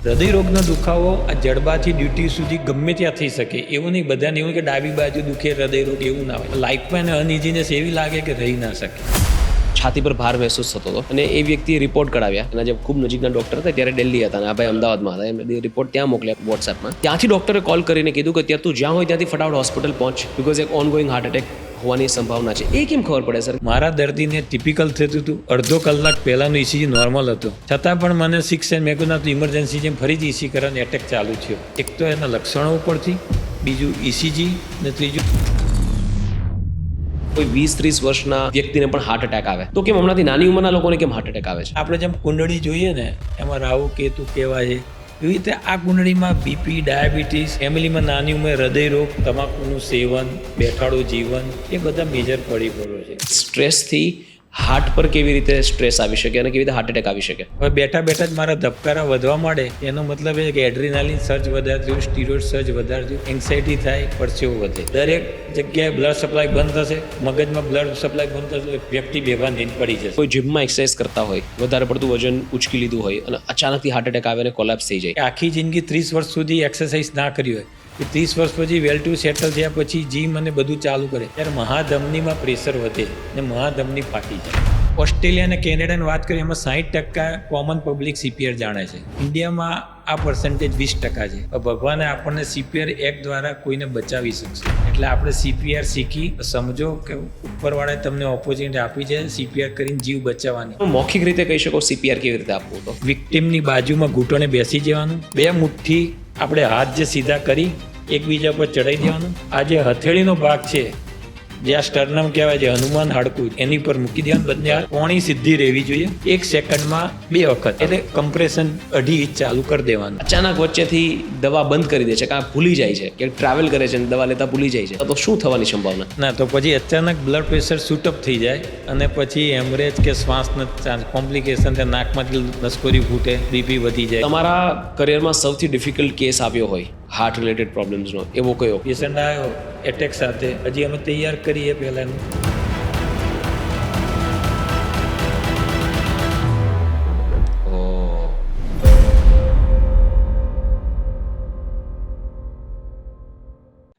હૃદયરોગનો દુખાવો આ જડબાથી ડ્યુટી સુધી ગમે ત્યાં થઈ શકે એવું નહીં. બધાને એવું કે ડાબી બાજુ દુખે હૃદયરોગ એવું ના હોય. લાઈફમાં એને અનઇઝીનેસ એવી લાગે કે રહી ના શકે. છાતી પર ભાર મહેસૂસ થતો હતો અને એ વ્યક્તિએ રિપોર્ટ કરાવ્યા. એના જે ખૂબ નજીકના ડૉક્ટર હતા ત્યારે દિલ્હી હતા અને આ ભાઈ અમદાવાદમાં હતા. એમને રિપોર્ટ ત્યાં મોકલ્યા વોટ્સએપમાં. ત્યાંથી ડૉક્ટરે કોલ કરીને કીધું કે ત્યાં તું જ્યાં હોય ત્યાંથી ફટાફટ હોસ્પિટલ પહોંચ, બિકોઝ એક ઓનગોઈંગ હાર્ટ એટેક હોવાની સંભાવના છે. એ કેમ ખબર પડે સર? મારા દર્દીને ટિપિકલ થતું હતું. અડધો કલાક પહેલાંનું ઇસીજી નોર્મલ હતો, છતાં પણ મને 6 મેં કહ્યું તો ઇમરજન્સી જેમ ફરીથી ઇસી કરવાનો એટેક ચાલુ થયો. એક તો એના લક્ષણો ઉપરથી, બીજું ઇસીજી ને ત્રીજું કોઈ 20-30 વર્ષના વ્યક્તિને પણ હાર્ટ એટેક આવે તો કેમ હમણાંથી નાની ઉંમરના લોકોને કેમ હાર્ટ એટેક આવે છે? આપણે જેમ કુંડળી જોઈએ ને એમાં રાહુ કેતુ કહેવાય છે, એવી રીતે આ કુંડળીમાં બીપી, ડાયાબિટીસ, ફેમિલીમાં નાની ઉંમરે હૃદયરોગ, તમાકુનું સેવન, બેઠાડું જીવન, એ બધા મેજર પરિબળો છે. સ્ટ્રેસથી હાર્ટ પર કેવી રીતે સ્ટ્રેસ આવી શકે અને કેવી રીતે હાર્ટ એટેક આવી શકે? હવે બેઠા બેઠા જ મારા ધબકારા વધવા માંડે એનો મતલબ એ કે એડ્રીનાલિન સર્જ વધારે થયું, સ્ટીરોઇડ સર્જ વધારે થયું, એન્ઝાયટી થાય, પરસેવો વધે. દરેક જગ્યાએ બ્લડ સપ્લાય બંધ થશે, મગજમાં બ્લડ સપ્લાય બંધ થશે, વ્યક્તિ બેભાન થઈને પડી જશે. કોઈ જીમમાં એક્સરસાઇઝ કરતા હોય, વધારે પડતું વજન ઉચકી લીધું હોય અને અચાનકથી હાર્ટ એટેક આવે અને કોલેપ્સ થઈ જાય. આખી જિંદગી 30 વર્ષ સુધી એક્સરસાઇઝ ના કરી હોય, એ 30 વર્ષ પછી વેલ ટુ સેટલ થયા પછી જીમ અને બધું ચાલુ કરે ત્યારે મહાધમનીમાં પ્રેશર વધે ને મહાધમની ફાટી જાય. ઓસ્ટ્રેલિયા અને કેનેડાની વાત કરીએ એમાં 60% કોમન પબ્લિક સીપીઆર જાણે છે. ઇન્ડિયામાં આ પર્સન્ટેજ 20% છે. ભગવાને આપણને સીપીઆર એક્ટ દ્વારા કોઈને બચાવી શકશે. એટલે આપણે સીપીઆર શીખી સમજો કે ઉપરવાળાએ તમને ઓપોર્ચ્યુનિટી આપી છે સીપીઆર કરીને જીવ બચાવવાની. મૌખિક રીતે કહી શકો સીપીઆર કેવી રીતે આપવું? તો વિક્ટિમની બાજુમાં ઘૂંટણે બેસી જવાનું, 2 મુઠ્ઠી આપણે હાથ જે સીધા કરી એકબીજા પર ચડાવી દેવાનું. આ જે હથેળીનો ભાગ છે, જે આ સ્ટર્નમ કહેવાય છે, હનુમાન હાડકું, એની પર મૂકી દેવાનું. બંને હાથ કોણી સીધી રહેવી જોઈએ. 1 સેકન્ડમાં 2 વખત, એટલે કમ્પ્રેશન 2.5 ઇંચ ચાલુ કરી દેવાનું. અચાનક વચ્ચેથી દવા બંધ કરી દે છે, કાં ભૂલી જાય છે કે ટ્રાવેલ કરે છે અને દવા લેતા ભૂલી જાય છે, તો શું થવાની સંભાવના? ના, તો પછી અચાનક બ્લડ પ્રેશર શૂટઅપ થઈ જાય અને પછી હેમરેજ કે શ્વાસના ચાન્સ, કોમ્પ્લિકેશન, નાકમાંથી નસકોરી ફૂટે, બીપી વધી જાય. તમારા કરિયરમાં સૌથી ડિફિકલ્ટ કેસ આવ્યો હોય હાર્ટ રિલેટેડ પ્રોબ્લેમ્સનો એવો કયો? પેશન્ટ આવ્યો એટેક સાથે, હજી અમે તૈયાર કરીએ પહેલાંનું.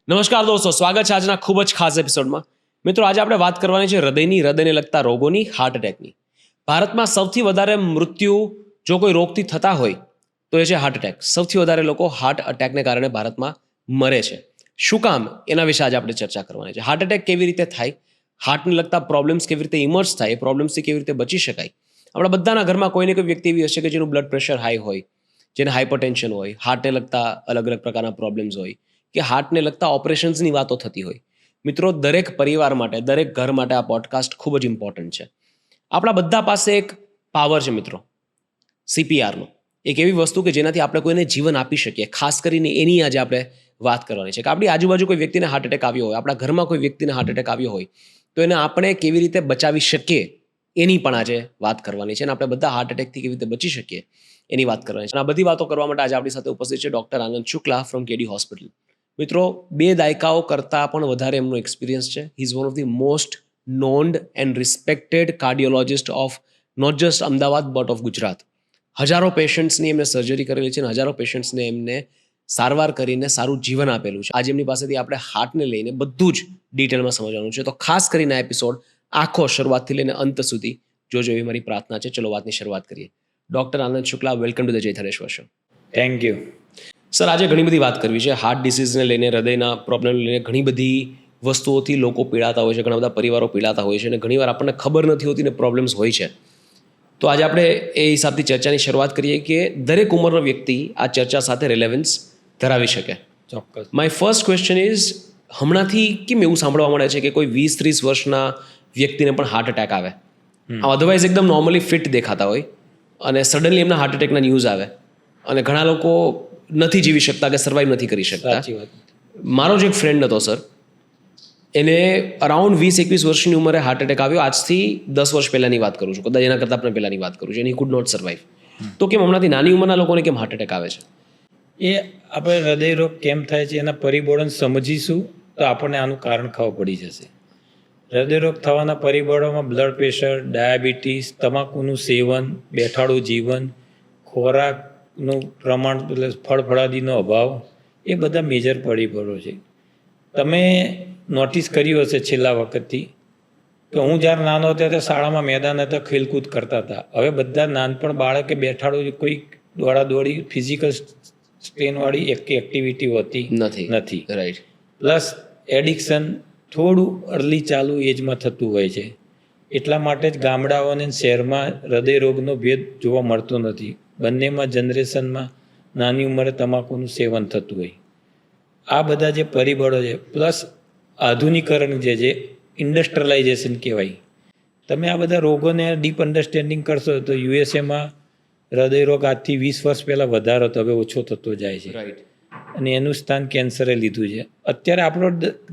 નમસ્કાર દોસ્તો, સ્વાગત છે આજના ખૂબ જ ખાસ એપિસોડમાં. મિત્રો, આજે આપણે વાત કરવાની છે હૃદયને લગતા રોગોની, હાર્ટ એટેકની. ભારતમાં સૌથી વધારે મૃત્યુ જો કોઈ રોગથી થતા હોય તો એ છે હાર્ટ એટેક. સૌથી વધારે લોકો હાર્ટ અટેકને કારણે ભારતમાં મરે છે. શું કામ? એના વિશે આજે આપણે ચર્ચા કરવાની છે. હાર્ટ એટેક કેવી રીતે થાય, હાર્ટને લગતા પ્રોબ્લેમ્સ કેવી રીતે ઇમર્જ થાય, એ પ્રોબ્લેમ્સથી કેવી રીતે બચી શકાય. આપણા બધાના ઘરમાં કોઈને કોઈ વ્યક્તિ એવી હશે કે જેનું બ્લડ પ્રેશર હાઈ હોય, જેને હાઇપરટેન્શન હોય, હાર્ટને લગતા અલગ અલગ પ્રકારના પ્રોબ્લેમ્સ હોય, કે હાર્ટને લગતા ઓપરેશન્સની વાતો થતી હોય. મિત્રો, દરેક પરિવાર માટે, દરેક ઘર માટે આ પોડકાસ્ટ ખૂબ જ ઇમ્પોર્ટન્ટ છે. આપણા બધા પાસે એક પાવર છે મિત્રો, સીપીઆરનો. એક એવી વસ્તુ કે જેનાથી આપણે કોઈને જીવન આપી શકીએ. ખાસ કરીને એની આજે આપણે વાત કરવાની છે કે આપણી આજુબાજુ કોઈ વ્યક્તિને હાર્ટ એટેક આવ્યો હોય, આપણા ઘરમાં કોઈ વ્યક્તિને હાર્ટ એટેક આવ્યો હોય તો એને આપણે કેવી રીતે બચાવી શકીએ એની પણ આજે વાત કરવાની છે. અને આપણે બધા હાર્ટ એટેકથી કેવી રીતે બચી શકીએ એની વાત કરવાની છે. અને આ બધી વાતો કરવા માટે આજે આપણી સાથે ઉપસ્થિત છે doctor Anand Shukla from KD hospital. મિત્રો, 2 દાયકાઓ કરતાં પણ વધારે એમનો એક્સપિરિયન્સ છે. He is one of the most known and respected cardiologist of not just Ahmedabad but of Gujarat. હજારો પેશન્ટ્સની એમને સર્જરી કરેલી છે અને હજારો પેશન્ટ્સને એમને સારવાર કરીને સારું જીવન આપેલું છે. આજે એમની પાસેથી આપણે હાર્ટને લઈને બધું જ ડિટેલમાં સમજવાનું છે. તો ખાસ કરીને આ એપિસોડ આખો શરૂઆતથી લઈને અંત સુધી જોજો એવી મારી પ્રાર્થના છે. ચલો વાતની શરૂઆત કરીએ. Doctor Anand Shukla, welcome to the જય ધરેશ્વર શો. Thank you. સર, આજે ઘણી બધી વાત કરવી છે. હાર્ટ ડિસીઝને લઈને, હૃદયના પ્રોબ્લેમને લઈને ઘણી બધી વસ્તુઓથી લોકો પીડાતા હોય છે, ઘણા બધા પરિવારો પીડાતા હોય છે અને ઘણીવાર આપણને ખબર નથી હોતી ને પ્રોબ્લેમ્સ હોય છે. તો આજે આપણે એ હિસાબથી ચર્ચાની શરૂઆત કરીએ કે દરેક ઉંમરનો વ્યક્તિ આ ચર્ચા સાથે રિલેવન્સ ધરાવી શકે. ચોક્કસ. માય ફર્સ્ટ ક્વેશ્ચન ઇઝ, હમણાંથી કેમ એવું સાંભળવા મળે છે કે કોઈ 20-30 વર્ષના વ્યક્તિને પણ હાર્ટ એટેક આવે? અધરવાઇઝ એકદમ નોર્મલી ફિટ દેખાતા હોય અને સડનલી એમના હાર્ટ એટેકના ન્યૂઝ આવે અને ઘણા લોકો નથી જીવી શકતા કે સર્વાઈવ નથી કરી શકતા. સાચી વાત. મારો જ એક ફ્રેન્ડ હતો સર, એને અરાઉન્ડ 20-21 વર્ષની ઉંમરે હાર્ટ એટેક આવ્યો. આજથી 10 વર્ષ પહેલાંની વાત કરું છું, કદાચ એના કરતાં પણ પહેલાંની વાત કરું છું. એની કુડ નોટ સર્વાઈવ. તો કેમ હમણાંથી નાની ઉંમરના લોકોને કેમ હાર્ટ એટેક આવે છે? એ આપણે હૃદયરોગ કેમ થાય છે એના પરિબળોને સમજીશું તો આપણને આનું કારણ ખબર પડી જશે. હૃદયરોગ થવાના પરિબળોમાં બ્લડ પ્રેશર, ડાયાબિટીસ, તમાકુનું સેવન, બેઠાડું જીવન, ખોરાક નું પ્રમાણ એટલે ફળફળાદીનો અભાવ એ બધા મેજર પરિબળો છે. તમે નોટિસ કર્યું હશે છેલ્લા વખતથી કે હું જ્યારે નાનો હતો ત્યારે શાળામાં મેદાન હતા, ખેલકૂદ કરતા હતા. હવે બધા નાનપણ બાળકે બેઠાડો કોઈ દોડાદોડી ફિઝિકલ સ્ટ્રેનવાળી એક્ટિવિટી હોતી નથી. રાઈટ. પ્લસ એડિક્શન થોડું અર્લી ચાલુ એજમાં થતું હોય છે. એટલા માટે જ ગામડાઓ અને શહેરમાં હૃદયરોગનો ભેદ જોવા મળતો નથી. બંનેમાં જનરેશનમાં નાની ઉંમરે તમાકુનું સેવન થતું હોય. આ બધા જે પરિબળો છે, પ્લસ આધુનિકરણ જે ઇન્ડસ્ટ્રીયલાઇઝેશન કહેવાય. તમે આ બધા રોગોને ડીપ અન્ડરસ્ટેન્ડિંગ કરશો તો યુએસએમાં હૃદયરોગ આજથી 20 વર્ષ પહેલાં વધારો હતો, હવે ઓછો થતો જાય છે. રાઈટ. અને એનું સ્થાન કેન્સરે લીધું છે. અત્યારે આપણો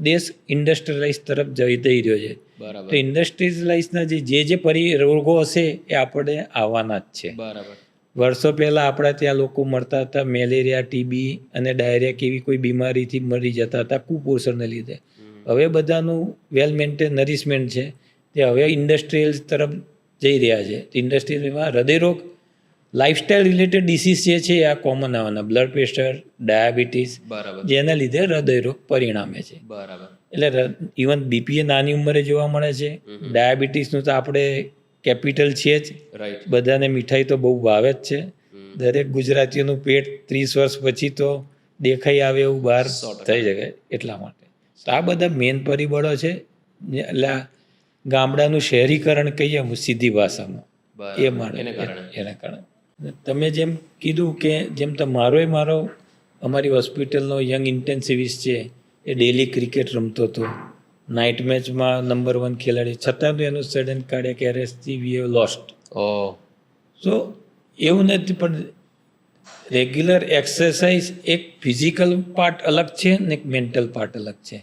દેશ ઇન્ડસ્ટ્રીયલાઇઝ તરફ જઈ રહ્યો છે. બરાબર. તો ઇન્ડસ્ટ્રીયલાઇઝના જે રોગો હશે એ આપણે આવવાના જ છે. બરાબર. વર્ષો પહેલાં આપણા ત્યાં લોકો મરતા હતા મેલેરિયા, ટીબી અને ડાયરિયા જેવી કોઈ બીમારીથી મરી જતા હતા કુપોષણને લીધે. હવે બધાનું વેલ મેન્ટેન નરિશમેન્ટ છે તે હવે ઇન્ડસ્ટ્રીયલ તરફ જઈ રહ્યા છે. ઇન્ડસ્ટ્રીયલમાં હૃદયરોગ લાઇફસ્ટાઇલ રિલેટેડ ડિસીઝ જે છે આ કોમન આવવાના, બ્લડ પ્રેશર, ડાયાબિટીસ, બરાબર. જેના લીધે હૃદયરોગ પરિણામે છે. બરાબર. એટલે ઇવન બીપી એ નાની ઉંમરે જોવા મળે છે. ડાયાબિટીસનું તો આપણે કેપિટલ છે જ. રાઈટ. બધાને મીઠાઈ તો બહુ ભાવે જ છે. દરેક ગુજરાતીઓનું પેટ 30 વર્ષ પછી તો દેખાઈ આવે એવું બહાર 100%. થઈ શકે. એટલા માટે તો આ બધા મેઇન પરિબળો છે. એટલે આ ગામડાનું શહેરીકરણ કહીએ સીધી ભાષામાં, એ માટે એના કારણે તમે જેમ કીધું કે જેમ મારો અમારી હોસ્પિટલનો યંગ ઇન્ટેન્સિવિસ્ટ છે એ ડેલી ક્રિકેટ રમતો હતો, નાઇટ મેચમાં નંબર 1 ખેલાડી, છતાં એનું સડન કાર્ડિયક એરેસ્ટથી વી હેવ લોસ્ટ. સો એવું નથી, પણ રેગ્યુલર એક્સરસાઇઝ એક ફિઝિકલ પાર્ટ અલગ છે ને એક મેન્ટલ પાર્ટ અલગ છે.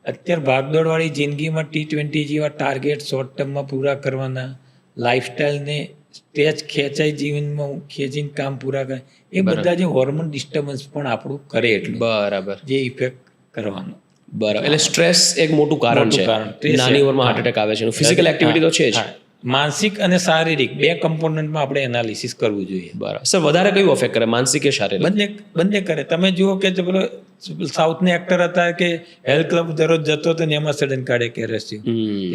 અત્યારે ભાગદોડવાળી જિંદગીમાં T20 જેવા ટાર્ગેટ શોર્ટ ટર્મમાં પૂરા કરવાના, લાઈફસ્ટાઈલને સ્ટેજ ખેંચાઈ જીવનમાં ખેંચીને કામ પૂરા કરે, એ બધા જે હોર્મોન ડિસ્ટર્બન્સ પણ આપણું કરે એટલું બરાબર જે ઇફેક્ટ કરવાનો. બરાબર. એટલે સ્ટ્રેસ એક મોટું કારણ છે. નાની ઉંમરમાં હાર્ટ એટેક આવે છે. ફિઝિકલ એક્ટિવિટી તો છે જ. માનસિક અને શારીરિક બે કમ્પોનન્ટમાં આપણે એનાલિસિસ કરવું જોઈએ. બરાબર. સર વધારે કયું અફેક્ટ કરે, માનસિક કે શારીરિક? બંને કરે. તમે જુઓ કે પેલો સાઉથના એક્ટર હતા કે હેલ્થ ક્લબ દરરોજ જતો હતો ને એમાં સડન કાર્ડિયક એરેસ્ટ થયું.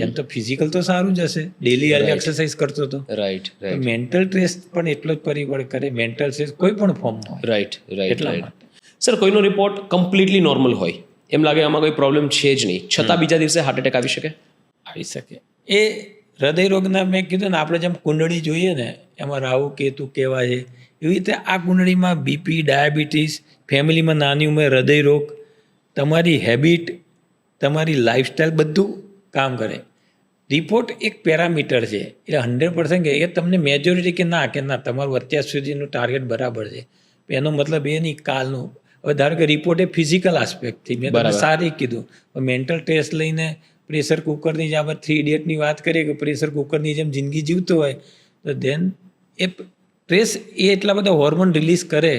એમ તો ફિઝિકલ તો સારું જ હશે, ડેલી એક્સરસાઇઝ કરતો હતો. રાઈટ. મેન્ટલ સ્ટ્રેસ પણ એટલો જ પરિબળ કરે, મેન્ટલ સ્ટ્રેસ કોઈ પણ ફોર્મમાં હોય. રાઈટ. એટલા માટે સર કોઈનો રિપોર્ટ કમ્પ્લીટલી નોર્મલ હોય, એમ લાગે આમાં કોઈ પ્રોબ્લેમ છે જ નહીં, છતાં બીજા દિવસે હાર્ટ એટેક આવી શકે? આવી શકે. એ હૃદયરોગના મેં કીધું ને, આપણે જેમ કુંડળી જોઈએ ને એમાં રાહુ કેતુ કેવા છે, એવી રીતે આ કુંડળીમાં બીપી, ડાયાબિટીસ, ફેમિલીમાં નાની ઉંમરે હૃદયરોગ, તમારી હેબિટ, તમારી લાઈફસ્ટાઈલ બધું કામ કરે. રિપોર્ટ એક પેરામીટર છે, એટલે 100% કે એ તમને મેજોરિટી કે ના તમારું અત્યાર સુધીનું ટાર્ગેટ બરાબર છે, એનો મતલબ એ નહીં કાલનું. હવે ધારો કે રિપોર્ટ એ ફિઝિકલ આસ્પેક્ટથી મેં તમને સારી કીધું, મેન્ટલ ટેસ્ટ લઈને પ્રેશર કુકરની જે આપણે 3 ઇડિયટની વાત કરીએ કે પ્રેશર કુકરની જેમ જિંદગી જીવતો હોય તો ધેન એ સ્ટ્રેસ એ એટલા બધા હોર્મોન રિલીઝ કરે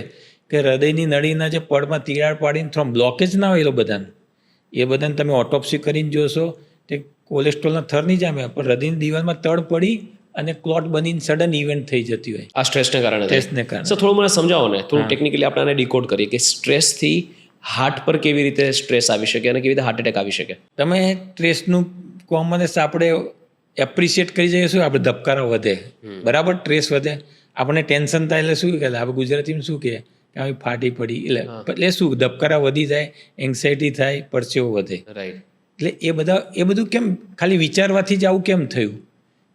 કે હૃદયની નળીના જે પડમાં તિરાડ પાડીને થોડા બ્લોકેજ ના હોય એ બધાને તમે ઓટોપ્સી કરીને જોશો તે કોલેસ્ટ્રોલના થર નહીં જામે, પણ હૃદયની દિવાલમાં તડ પડી અને ક્લોટ બનીને સડન ઇવેન્ટ થઈ જતી હોય આ સ્ટ્રેસને કારણે. કારણે સર થોડું મને સમજાવો ને, થોડું ટેકનિકલી આપણે ડીકોડ કરીએ કે સ્ટ્રેસથી હાર્ટ પર કેવી રીતે સ્ટ્રેસ આવી શકે અને કેવી રીતે હાર્ટ એટેક આવી શકે. તમે સ્ટ્રેસનું કોમનસ આપણે એપ્રિશિએટ કરી જઈએ, શું આપણે ધબકારા વધે, બરાબર, સ્ટ્રેસ વધે, આપણે ટેન્શન થાય એટલે શું કહે, આપણે ગુજરાતીમાં શું કહે કે આવી ફાટી પડી, એટલે શું ધબકારા વધી જાય, એન્ઝાયટી થાય, પરસેવો વધે. રાઈટ. એટલે એ બધું કેમ ખાલી વિચારવાથી જ આવું કેમ થયું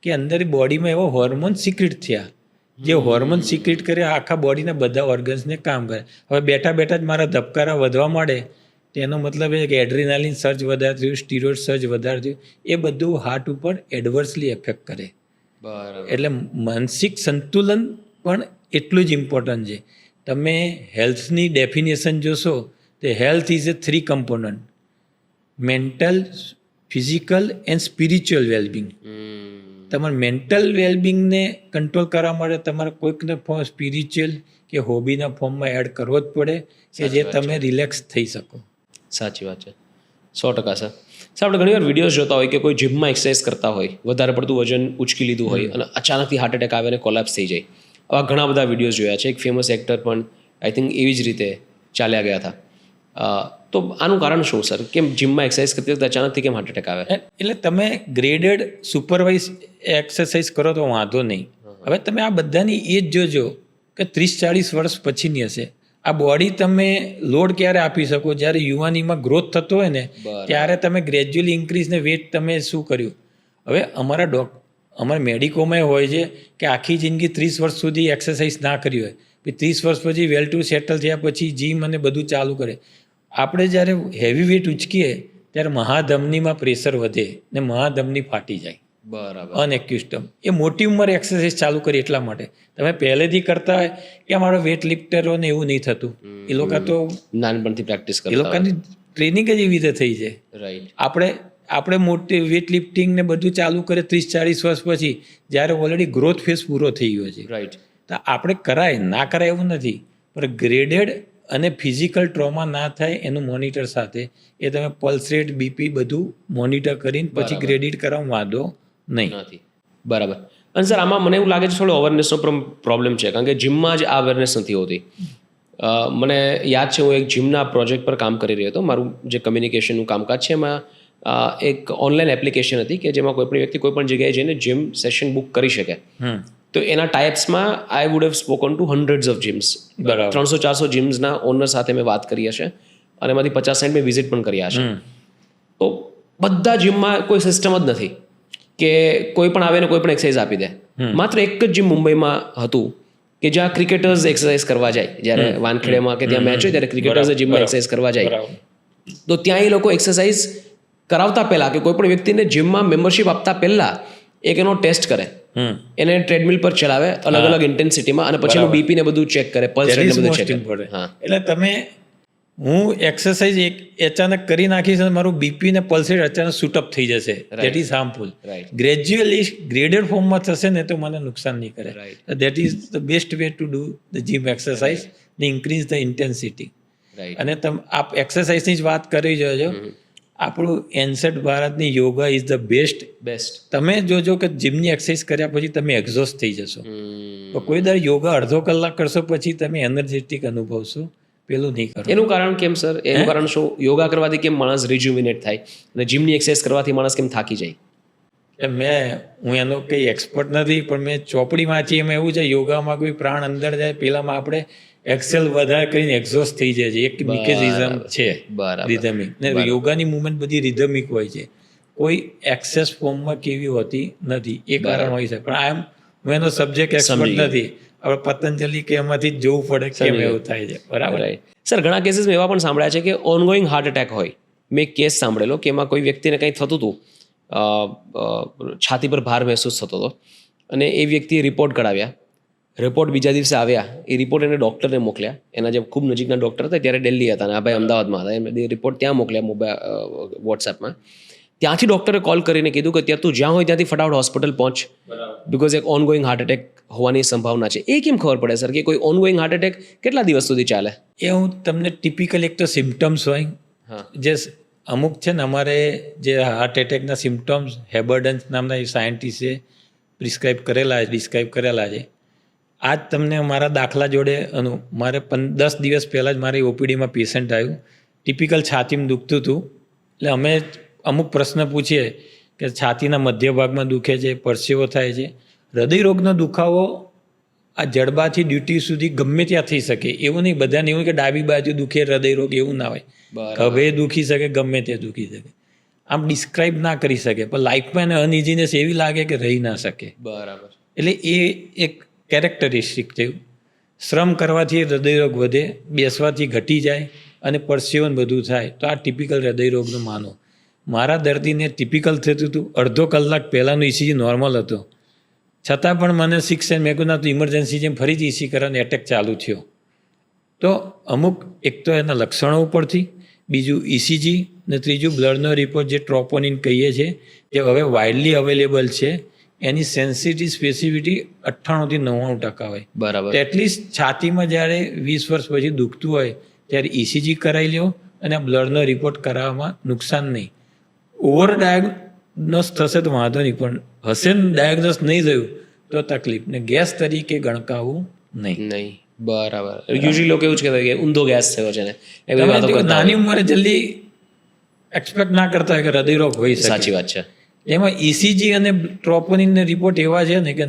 કે અંદર બોડીમાં એવો હોર્મોન સિક્રેટ થયા, જે હોર્મોન સિક્રેટ કરે આખા બોડીના બધા ઓર્ગન્સને કામ કરે. હવે બેઠા જ મારા ધબકારા વધવા માંડે તેનો મતલબ એ કે એડ્રીનાલિન સર્જ વધારે થયું, સ્ટીરોઇડ સર્જ વધારે થયું, એ બધું હાર્ટ ઉપર એડવર્સલી એફેક્ટ કરે. એટલે માનસિક સંતુલન પણ એટલું જ ઇમ્પોર્ટન્ટ છે. તમે હેલ્થની ડેફિનેશન જોશો તો health is A 3 component: mental, physical and spiritual wellbeing. તમારે મેન્ટલ વેલબિંગને કંટ્રોલ કરવા માટે તમારે કોઈકને ફોર્મ સ્પિરિચ્યુઅલ કે હોબીના ફોર્મમાં એડ કરવો જ પડે કે જે તમે રિલેક્સ થઈ શકો. સાચી વાત છે, 100% સર. આપણે ઘણીવાર વિડીયોઝ જોતા હોય કે કોઈ જીમમાં એક્સરસાઇઝ કરતા હોય, વધારે પડતું વજન ઉચકી લીધું હોય અને અચાનકથી હાર્ટ એટેક આવે અને કોલેપ્સ થઈ જાય. આવા ઘણા બધા વિડીયોઝ જોયા છે. એક ફેમસ એક્ટર પણ આઈ થિંક એવી જ રીતે ચાલ્યા ગયા હતા. તો આનું કારણ શું સર? કેમ જીમમાં એક્સરસાઇઝ કરતી વખતે અચાનકથી કેમ હાર્ટ એટેક આવે? એટલે તમે ગ્રેડેડ સુપરવાઇઝ એક્સરસાઇઝ કરો તો વાંધો નહીં. હવે તમે આ બધાની એજ જોજો કે 30-40 વર્ષ પછીની હશે. આ બોડી તમે લોડ ક્યારે આપી શકો? જ્યારે યુવાનીમાં ગ્રોથ થતો હોય ને ત્યારે તમે ગ્રેજ્યુઅલી ઇન્ક્રીઝ ને વેટ તમે શું કર્યું? હવે અમારા મેડિકોમાં હોય છે કે આખી જિંદગી 30 વર્ષ સુધી એક્સરસાઇઝ ના કરી હોય, 30 વર્ષ પછી વેલ ટુ સેટલ થયા પછી જીમ અને બધું ચાલુ કરે. આપણે જ્યારે હેવી વેટ ઉચકીએ ત્યારે મહાધમનીમાં પ્રેશર વધે ને મહાધમની ફાટી જાય. બરાબર. અનએક્યુસ્ટમ એ મોટી ઉંમરે એક્સરસાઇઝ ચાલુ કરી એટલા માટે. તમે પહેલેથી કરતા હોય કે અમારો વેટ લિફ્ટરોને એવું નહીં થતું. એ લોકો તો નાનપણથી પ્રેક્ટિસ એ લોકોની ટ્રેનિંગ જ એવી રીતે થઈ છે. રાઈટ. આપણે મોટી વેટ લિફ્ટિંગ ને બધું ચાલુ કરે 30-40 વર્ષ પછી, જ્યારે ઓલરેડી ગ્રોથ ફેઝ પૂરો થઈ ગયો છે. રાઈટ. તો આપણે કરાય ના કરાય એવું નથી, પણ ગ્રેડેડ અને ફિઝિકલ ટ્રોમા ના થાય એનું મોનિટર સાથે એ તમે પલ્સ રેટ, બીપી બધું મોનિટર કરીને પછી ગ્રેડિટ કરવામાં વાંધો નહીં. બરાબર. અને સર આમાં મને એવું લાગે છે થોડો અવેરનેસનો પ્રોબ્લેમ છે, કારણ કે જીમમાં જ આ અવેરનેસ નથી હોતી. મને યાદ છે હું એક જીમના પ્રોજેક્ટ પર કામ કરી રહ્યો હતો. મારું જે કમ્યુનિકેશનનું કામકાજ છે એમાં એક ઓનલાઈન એપ્લિકેશન હતી કે જેમાં કોઈ પણ વ્યક્તિ કોઈ પણ જગ્યાએ જઈને જીમ સેશન બુક કરી શકે. તો એના ટાઈપ્સમાં I would have spoken to hundreds of gyms. 300-400 જીમ્સના ઓનર સાથે મેં વાત કરી હશે અને એમાંથી 50-60 મેં વિઝિટ પણ કર્યા છે. તો બધા જીમમાં કોઈ સિસ્ટમ જ નથી કે કોઈ પણ આવે ને કોઈ પણ એક્સરસાઇઝ આપી દે. માત્ર એક જ જીમ મુંબઈમાં હતું કે જ્યાં ક્રિકેટર્સ એક્સરસાઇઝ કરવા જાય. જ્યારે વાનખેડેમાં કે ત્યાં મેચ હોય ત્યારે ક્રિકેટર્સ જીમમાં એક્સરસાઇઝ કરવા જાય. તો ત્યાં એ લોકો એક્સરસાઇઝ કરાવતા પહેલા કે કોઈ પણ વ્યક્તિને જીમમાં મેમ્બરશિપ આપતા પહેલા એક એનો ટેસ્ટ કરે, એને ટ્રેડમિલ પર ચલાવે અલગ અલગ ઇન્ટેન્સિટીમાં અને પછી એનું બીપી ને બધું ચેક કરે, પલ્સ રેટ ને બધું ચેક કરે. એટલે હું એક્સરસાઇઝ અચાનક કરી નાખીશ અને મારું બીપી ને પલ્સ રેટ અચાનક શૂટઅપ થઈ જશે. That is harmful. Gradually graded ફોર્મમાં થશે ને તો મને નુકસાન નહીં કરે. That is the best way to do the gym exercise ને ઇન્ક્રીઝ ધ ઇન્ટેન્સિટી. અને તમે આપ એક્સરસાઇઝની જ વાત કરી જોજો. આપણું એન્સેટ ભારતની યોગા ઇઝ ધ બેસ્ટ. તમે જોજો કે જીમની એક્સરસાઇઝ કર્યા પછી તમે એક્ઝોસ્ટ થઈ જશો. તો કોઈ દર યોગા અડધો કલાક કરશો પછી તમે એનર્જેટિક અનુભવશો, પેલું નહીં કરો. એનું કારણ કેમ સર? એનું કારણ શું? યોગા કરવાથી કેમ માણસ રિજ્યુવિનેટ થાય અને જીમની એક્સરસાઇઝ કરવાથી માણસ કેમ થાકી જાય? હું એનો કંઈ એક્સપર્ટ નથી, પણ મેં ચોપડી વાંચી એમાં એવું છે યોગામાં કોઈ પ્રાણ અંદર જાય પેલામાં આપણે એક્સેલ વધારે કરીને એક્ઝોસ્ટ થઈ જાય છે. એક મિકેનિઝમ છે રિધમિક, ને યોગાની મુવમેન્ટ બધી રિધમિક હોય છે. કોઈ એક્સેસ ફોર્મમાં કેવી હોતી નથી. એ કારણ હોય છે. પણ હું એનો સબ્જેક્ટ એક્સપર્ટ નથી. હવે પતંજલિ કે એમાંથી જ જોવું પડે કેમ એવું થાય છે. બરાબર. સર ઘણા કેસીસમાં એવા પણ સાંભળ્યા છે કે ઓનગોઈંગ હાર્ટ એટેક હોય. મેં એક કેસ સાંભળેલો કે એમાં કોઈ વ્યક્તિને કંઈ થતું હતું, છાતી પર ભાર મહેસૂસ થતો હતો અને એ વ્યક્તિએ રિપોર્ટ કઢાવ્યા. રિપોર્ટ બીજા દિવસે આવ્યા. એ રિપોર્ટ એને ડૉક્ટરને મોકલ્યા. એના જે ખૂબ નજીકના ડૉક્ટર હતા ત્યારે દિલ્હી હતા અને આ ભાઈ અમદાવાદમાં હતા. એમને રિપોર્ટ ત્યાં મોકલ્યા વોટ્સએપમાં. ત્યાંથી ડૉક્ટરે કોલ કરીને કીધું કે ત્યાં તું જ્યાં હોય ત્યાંથી ફટાફટ હોસ્પિટલ પહોંચ, બિકોઝ એક ઓનગોઈંગ હાર્ટ એટેક હોવાની સંભાવના છે. એ કેમ ખબર પડે સર કે કોઈ ઓનગોઈંગ હાર્ટ એટેક કેટલા દિવસ સુધી ચાલે? એ હું તમને ટિપિકલ એક તો સિમ્ટમ્સ હોય જે અમુક છે ને, અમારે જે હાર્ટ એટેકના સિમ્ટમ્સ હેબર્ડન્સ નામના સાયન્ટિસ્ટે ડિસ્ક્રાઇબ કરેલા છે. આજ તમને મારા દાખલા જોડે મારે 10 દિવસ પહેલાં જ મારી ઓપીડીમાં પેશન્ટ આવ્યું. ટિપિકલ છાતીમાં દુખતું હતું. એટલે અમે અમુક પ્રશ્ન પૂછીએ કે છાતીના મધ્ય ભાગમાં દુખે છે, પરસેવો થાય છે. હૃદયરોગનો દુખાવો આ જડબાથી ડ્યુટી સુધી ગમે ત્યાં થઈ શકે. એવું નહીં બધાને એવું કે ડાબી બાજુ દુખે હૃદયરોગ, એવું ના હોય. હવે દુખી શકે, ગમે તે દુખી શકે. આમ ડિસ્ક્રાઇબ ના કરી શકે, પણ લાઈફમાં એને અનઇઝીનેસ એવી લાગે કે રહી ના શકે. બરાબર. એટલે એ એક કેરેક્ટરિસ્ટિક થયું. શ્રમ કરવાથી હૃદયરોગ વધે, બેસવાથી ઘટી જાય અને પરસેવન બધું થાય. તો આ ટિપિકલ હૃદયરોગનું માનો. મારા દર્દીને ટિપિકલ થતું હતું. અડધો કલાક પહેલાંનો ઇસીજી નોર્મલ હતો, છતાં પણ મને 6 મેં કહ્યું ના તો ઇમરજન્સી જેમ ફરીથી ઇસી કરવાનો એટેક ચાલુ થયો. તો અમુક એક તો એના લક્ષણો ઉપરથી, બીજું ઇસીજી ને ત્રીજું બ્લડનો રિપોર્ટ જે ટ્રોપોનિન કહીએ છીએ, જે હવે વાઇડલી અવેલેબલ છે, એની સેન્સિટિવ સ્પેસિફિટી 98-99% હોય. બરાબર. એટલીસ્ટ છાતીમાં જ્યારે 20 વર્ષ પછી દુખતું હોય ત્યારે ઇસીજી કરાવી લો અને બ્લડનો રિપોર્ટ કરાવવામાં નુકસાન નહીં. ઓવર ડાયગ્નોસ થશે તો વાંધો નહીં, પણ હશે ને ડાયગ્નોસ નહીં થયું તો તકલીફ, ને ગેસ તરીકે ગણકાવવું નહીં. બરાબર. યુઝ્યુઅલી લોકો એવું જ કહેતા કે ઊંધો ગેસ થયો છે ને એવી વાતો તમે કરતા નાની ઉંમરે જલ્દી એક્સપેક્ટ ના કરતા હોય કે હૃદયરોગ હોઈ શકે. સાચી વાત છે. એમાં ઇસીજી અને ટ્રોપોનિન રિપોર્ટ એવા છે ને કે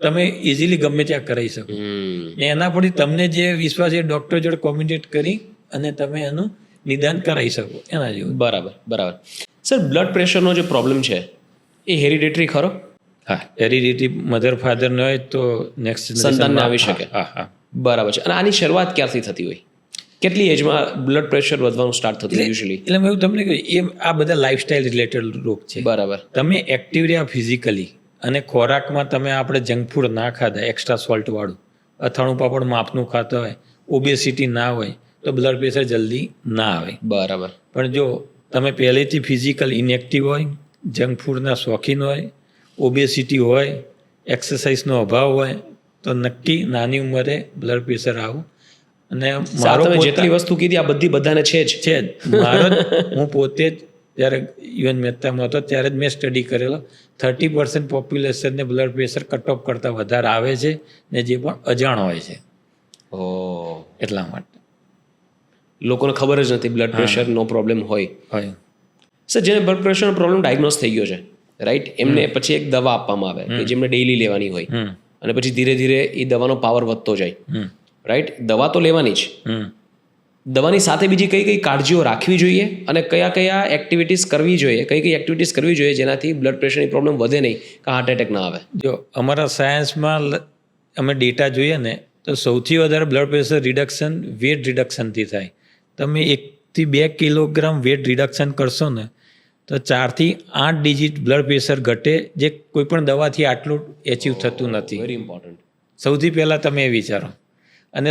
તમે ઇઝીલી ગમે ત્યાં કરાવી શકો. ને એના પરથી તમને જે વિશ્વાસ એ ડૉક્ટર જોડે કોમ્યુનિકેટ કરી અને તમે એનું નિદાન કરાવી શકો એના જેવું. બરાબર. સર, બ્લડ પ્રેશરનો જે પ્રોબ્લેમ છે એ હેરિડેટરી ખરો? હા, હેરિડિટી મધર ફાધર ન હોય તો નેક્સ્ટ સંતાનને આવી શકે. હા. બરાબર છે. અને આની શરૂઆત ક્યારથી થતી હોય? કેટલી એજમાં બ્લડ પ્રેશર વધવાનું સ્ટાર્ટ થતું યુઝ્યુઅલી? એટલે મેં એવું તમને કહ્યું એ આ બધા લાઇફસ્ટાઇલ રિલેટેડ રોગ છે. બરાબર. તમે એક્ટિવ રહ્યા ફિઝિકલી અને ખોરાકમાં તમે આપણે જંક ફૂડ ના ખાધા, એક્સ્ટ્રા સોલ્ટવાળું અથાણું પાપડ માપનું ખાતા હોય, ઓબેસિટી ના હોય તો બ્લડ પ્રેશર જલ્દી ના આવે. બરાબર. પણ જો તમે પહેલેથી ફિઝિકલ ઇનએક્ટિવ હોય, જંક ફૂડના શોખીન હોય, ઓબેસિટી હોય, એક્સરસાઇઝનો અભાવ હોય તો નક્કી નાની ઉંમરે બ્લડ પ્રેશર આવું. અને મારો જેટલી વસ્તુ કીધી આ બધી બધાને છે જ. મારો હું પોતે જ જ્યારે યુએન મહેતામાં હતો ત્યારે જ મેં સ્ટડી કરેલો. 30% પોપ્યુલેશનને બ્લડ પ્રેશર કટ ઓફ કરતાં વધારે આવે છે ને જે પણ અજાણ હોય છે. એટલા માટે લોકોને ખબર જ નથી બ્લડ પ્રેશરનો પ્રોબ્લેમ હોય. સર, જેને બ્લડ પ્રેશરનો પ્રોબ્લેમ ડાયગ્નોઝ થઈ ગયો છે, રાઈટ, એમને પછી એક દવા આપવામાં આવે કે જેમને ડેઈલી લેવાની હોય અને પછી ધીરે ધીરે એ દવાનો પાવર વધતો જાય, રાઈટ. દવા તો લેવાની જ, દવાની સાથે બીજી કઈ કઈ કાળજીઓ રાખવી જોઈએ અને કયા કયા એક્ટિવિટીઝ કરવી જોઈએ, કઈ એક્ટિવિટીઝ કરવી જોઈએ જેનાથી બ્લડ પ્રેશરની પ્રોબ્લેમ વધે નહીં કે હાર્ટ એટેક ના આવે? જો અમારા સાયન્સમાં અમે ડેટા જોઈએ ને તો સૌથી વધારે બ્લડ પ્રેશર રિડક્શન વેટ રિડક્શનથી થાય. તમે 1 થી 2 કિલોગ્રામ વેટ રિડક્શન કરશો ને તો 4 થી 8 ડિજિટ બ્લડ પ્રેશર ઘટે, જે કોઈ પણ દવાથી આટલું એચીવ થતું નથી. Very important. સૌથી પહેલાં તમે એ વિચારો. અને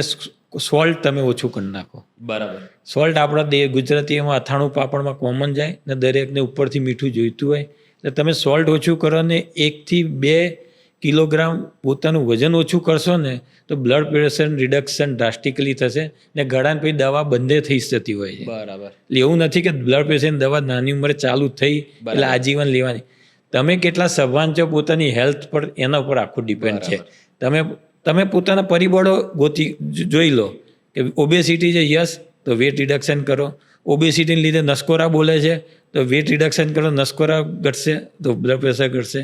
સોલ્ટ તમે ઓછું કરી નાખો. બરાબર. સોલ્ટ આપણા ગુજરાતીમાં અથાણું પાપડમાં કોમન જાય ને દરેકને ઉપરથી મીઠું જોઈતું હોય એટલે તમે સોલ્ટ ઓછું કરો ને 1 થી 2 કિલોગ્રામ પોતાનું વજન ઓછું કરશો ને તો બ્લડ પ્રેશર રિડક્શન ડ્રાસ્ટિકલી થશે ને ગળાને પછી દવા બંધ થઈ જતી હોય છે. બરાબર. એટલે એવું નથી કે બ્લડ પ્રેશરની દવા નાની ઉંમરે ચાલુ થઈ એટલે આજીવન લેવાની. તમે કેટલા સભાન છો પોતાની હેલ્થ પર એના ઉપર આખું ડિપેન્ડ છે. તમે પોતાના પરિબળો જોઈ લો કે ઓબેસિટી છે, યસ, તો વેટ રિડક્શન કરો. ઓબેસિટીને લીધે નસકોરા બોલે છે તો વેટ રિડક્શન કરો, નસકોરા ઘટશે તો બ્લડ પ્રેશર ઘટશે.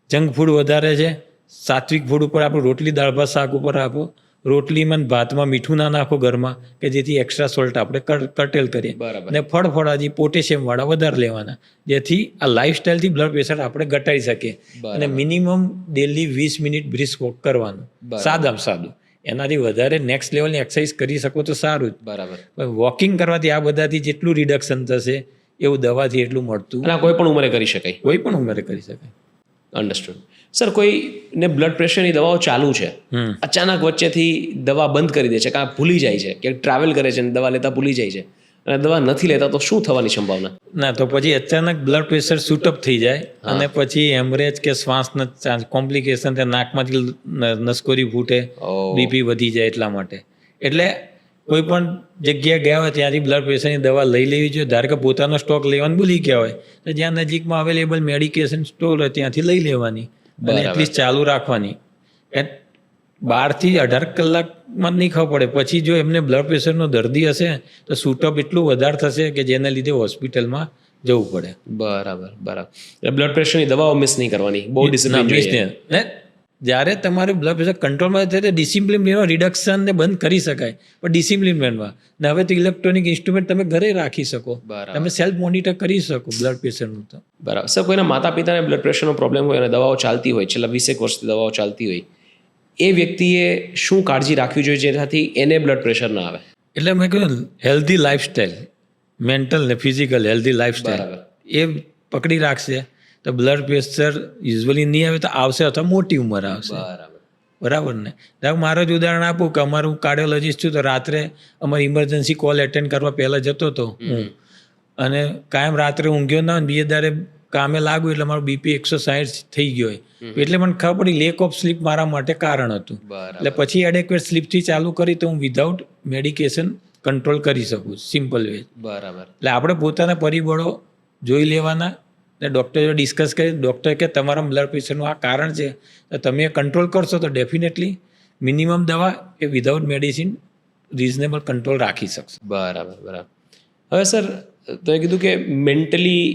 જંક ફૂડ વધારે છે, સાત્વિક ફૂડ ઉપર આપણું રોટલી દાળ ભાત શાક ઉપર આપો. રોટલીમાં ભાતમાં મીઠું ના નાખો ઘરમાં કે જેથી એક્સ્ટ્રા સોલ્ટ આપણે કર્ટેલ કરીએ. અને ફળફળાજી પોટેશિયમવાળા વધારે લેવાના જેથી આ લાઇફસ્ટાઇલથી બ્લડ પ્રેશર આપણે ઘટાડી શકીએ. અને minimum daily 20 minute brisk walk કરવાનું, સાદું. એનાથી વધારે નેક્સ્ટ લેવલની એક્સરસાઇઝ કરી શકો તો સારું જ. બરાબર. વોકિંગ કરવાથી આ બધાથી જેટલું રિડક્શન થશે એવું દવાથી એટલું મળતું. કોઈ પણ ઉંમરે કરી શકાય. કોઈ પણ ઉંમરે કરી શકાય. અન્ડરસ્ટુડ. સર, કોઈને બ્લડ પ્રેશરની દવાઓ ચાલુ છે, અચાનક વચ્ચેથી દવા બંધ કરી દે છે, કાં ભૂલી જાય છે કે ટ્રાવેલ કરે છે અને દવા લેતા ભૂલી જાય છે અને દવા નથી લેતા, તો શું થવાની સંભાવના? ના, તો પછી અચાનક બ્લડ પ્રેશર શૂટઅપ થઈ જાય અને પછી હેમરેજ કે શ્વાસના ચાન્સ, કોમ્પ્લિકેશન, નાકમાંથી નસકોરી ફૂટે, બીપી વધી જાય. એટલા માટે એટલે કોઈ પણ જગ્યાએ ગયા હોય ત્યાંથી બ્લડ પ્રેશરની દવા લઈ લેવી જોઈએ. ધારો કે પોતાનો સ્ટોક લેવાનું ભૂલી ગયા હોય તો જ્યાં નજીકમાં અવેલેબલ મેડિકેશન સ્ટોર હોય ત્યાંથી લઈ લેવાની અને એટલીસ્ટ ચાલુ રાખવાની. 12 થી 18 કલાકમાં નહીં ખબર પડે. પછી જો એમને બ્લડ પ્રેશરનો દર્દી હશે તો શૂટઅપ એટલું વધારે થશે કે જેના લીધે હોસ્પિટલમાં જવું પડે. બરાબર. બ્લડ પ્રેશરની દવાઓ મિસ નહીં કરવાની, બહુ ડિસિપ્લિન જોઈએ. ને જ્યારે તમારું બ્લડ પ્રેશર કંટ્રોલમાં થાય તો ડિસિપ્લિન રિડક્શનને બંધ કરી શકાય, પણ ડિસિપ્લિન મેનમાં ને હવે તો ઇલેક્ટ્રોનિક ઇન્સ્ટ્રુમેન્ટ તમે ઘરે રાખી શકો, તમે સેલ્ફ મોનિટર કરી શકો બ્લડ પ્રેશરનું. તો બરાબર. સર, કોઈના માતા પિતાને બ્લડ પ્રેશરનો પ્રોબ્લેમ હોય અને દવાઓ ચાલતી હોય, છેલ્લા 20 વર્ષથી દવાઓ ચાલતી હોય, એ વ્યક્તિએ શું કાળજી રાખવી જોઈએ જેનાથી એને બ્લડ પ્રેશર ના આવે? એટલે મેં કહ્યું હેલ્ધી લાઈફસ્ટાઈલ, મેન્ટલ ને ફિઝિકલ હેલ્ધી લાઈફસ્ટાઈલ એ પકડી રાખશે તો બ્લડ પ્રેશર યુઝ્યુઅલી નહીં આવે તો આવશે અથવા મોટી ઉંમર આવશે. બરાબર ને? મારો જ ઉદાહરણ આપું કે અમારું કાર્ડિયોલોજિસ્ટ છું તો રાત્રે અમારી ઇમરજન્સી કોલ એટેન્ડ કરવા પહેલાં જતો હતો હું, અને કાયમ રાત્રે ઊંઘ્યો ના હોય, બીજે દાડે કામે લાગ્યું એટલે મારું બીપી 160 થઈ ગયો હોય. એટલે મને ખબર પડી લેક ઓફ સ્લીપ મારા માટે કારણ હતું. એટલે પછી એડેક્વેટ સ્લીપથી ચાલુ કરી તો હું વિધાઉટ મેડિકેશન કંટ્રોલ કરી શકું, સિમ્પલ વે. બરાબર. એટલે આપણે પોતાના પરિબળો જોઈ લેવાના ને ડૉક્ટર જોડે ડિસ્કસ કરી ડૉક્ટર કે તમારા બ્લડ પ્રેશરનું આ કારણ છે તો તમે કંટ્રોલ કરશો તો ડેફિનેટલી મિનિમમ દવા એ વિધાઉટ મેડિસિન રિઝનેબલ કંટ્રોલ રાખી શકશો. બરાબર. હવે સર તમે કીધું કે મેન્ટલી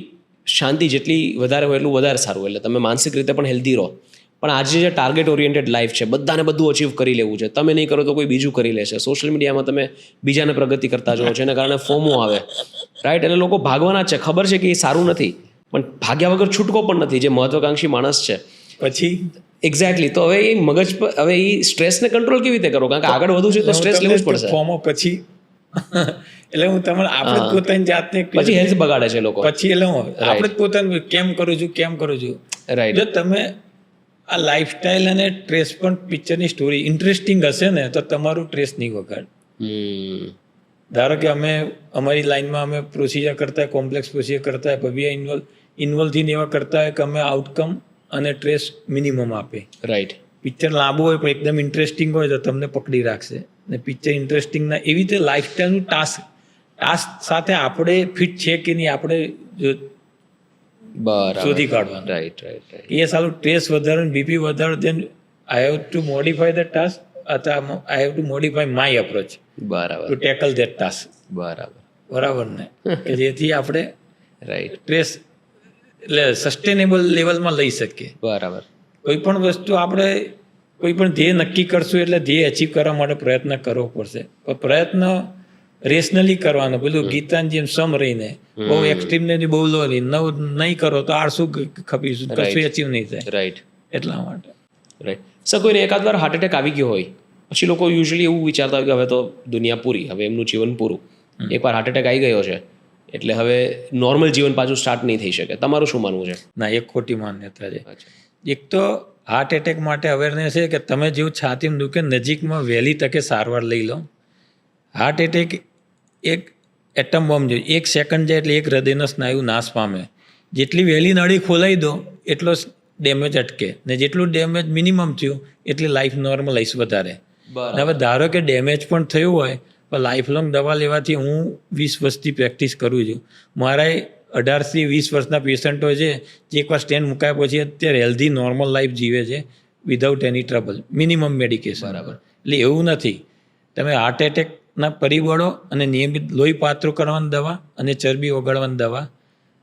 શાંતિ જેટલી વધારે હોય એટલું વધારે સારું, એટલે તમે માનસિક રીતે પણ હેલ્ધી રહો. પણ આજે જે ટાર્ગેટ ઓરિએન્ટેડ લાઈફ છે, બધાને બધું અચીવ કરી લેવું છે, તમે નહીં કરો તો કોઈ બીજું કરી લેશે. સોશિયલ મીડિયામાં તમે બીજાને પ્રગતિ કરતા જોવો છો, એના કારણે ફોમો આવે, રાઈટ? એટલે લોકો ભાગવાના જ છે, ખબર છે કે એ સારું નથી, પણ ભાગ્યા વગર છૂટકો પણ નથી. જે મહત્વાકાંક્ષી માણસ છે પછી એક્ઝેક્ટલી, તો હવે એ મગજ પર હવે એ સ્ટ્રેસને કંટ્રોલ કેવી રીતે કરો? કારણ કે આગળ વધવું છે તો સ્ટ્રેસ લેવું જ પડશે. ફોર્મો પછી એટલે હું તમારે આપણે જ પોતાની જાતને પછી હેલ્થ બગાડે છે લોકો. પછી એટલે હું આપણે જ પોતાનું કેમ કરું છું. રાઈટ. જો તમે આ લાઈફસ્ટાઈલ અને ટ્રેસ પણ પિક્ચરની સ્ટોરી ઇન્ટરેસ્ટિંગ હશે ને તો તમારું ટ્રેસ નહીં વગાડ. ધારો કે અમે અમારી લાઈનમાં અમે પ્રોસિજર કરતા હોય, કોમ્પ્લેક્સ પ્રોસિજર કરતા હોય, ભવ્ય ઇન્વોલ્વ થઈને એવા કરતા હોય કે અમે આઉટકમ અને ટ્રેસ મિનિમમ આપે. રાઈટ. પિક્ચર લાંબુ હોય પણ એકદમ ઇન્ટરેસ્ટિંગ હોય તો તમને પકડી રાખશે. ને પિક્ચર ઇન્ટરેસ્ટિંગ ના એવી રીતે લાઈફસ્ટાઈલનું ટાસ્ક સાથે આપણે ફિટ છે કે નહીં આપણે શોધી કાઢવાનું. રાઈટ. એ સારું ટ્રેસ વધારો બીપી વધારો then I have to modify the task અથવા I have to modify my approach to tackle that task. બરાબર ને? કે જેથી આપણે રાઈટ ટ્રેસ એટલે સસ્ટેનેબલ લેવલમાં લઈ શકીએ. બરાબર. કોઈ પણ વસ્તુ આપણે કોઈ પણ ધ્યેય નક્કી કરશું એટલે ધ્યેય અચીવ કરવા માટે પ્રયત્ન કરવો પડશે. પણ પ્રયત્ન રેશનલી કરવાનો, પેલું ગીતાની જેમ સમ રહીને બહુ એક્સ્ટ્રીમ ને બહુ લો રહીને નહીં કરો તો આળસુ ખપીશું, કશું અચીવ નહીં થાય. રાઈટ. એટલા માટે રાઈટ. સર કોઈને એકાદ વાર હાર્ટ એટેક આવી ગયો હોય પછી લોકો યુઝ્યુઅલી એવું વિચારતા હોય કે હવે તો દુનિયા પૂરી, હવે એમનું જીવન પૂરું. એકવાર હાર્ટ એટેક આવી ગયો છે એટલે હવે નોર્મલ જીવન પાછું સ્ટાર્ટ નહીં થઈ શકે. તમારું શું માનવું છે? ના, એક ખોટી માન્યતા છે. એક તો હાર્ટ એટેક માટે અવેરનેસ છે કે તમે જેવું છાતીમાં દુખે નજીકમાં વહેલી તકે સારવાર લઈ લો. હાર્ટ એટેક એક એટમ બોમ્બ છે, 1 સેકન્ડ જાય એટલે એક હૃદયનો સ્નાયુ નાશ પામે. જેટલી વહેલી નળી ખોલાવી દો એટલો ડેમેજ અટકે, ને જેટલું ડેમેજ મિનિમમ થયું એટલી લાઈફ નોર્મલાઇઝ વધારે. હવે ધારો કે ડેમેજ પણ થયું હોય પણ લાઈફ લોંગ દવા લેવાથી હું 20 વર્ષથી પ્રેક્ટિસ કરું છું. મારા 18 થી 20 વર્ષના પેશન્ટો છે જે એકવાર સ્ટેન્ડ મુકાયા પછી અત્યારે હેલ્ધી નોર્મલ લાઈફ જીવે છે વિધાઉટ એની ટ્રબલ, મિનિમમ મેડિકેશન. બરાબર. એટલે એવું નથી. તમે હાર્ટ એટેકના પરિબળો અને નિયમિત લોહી પાતળું કરવાની દવા અને ચરબી ઓગાળવાની દવા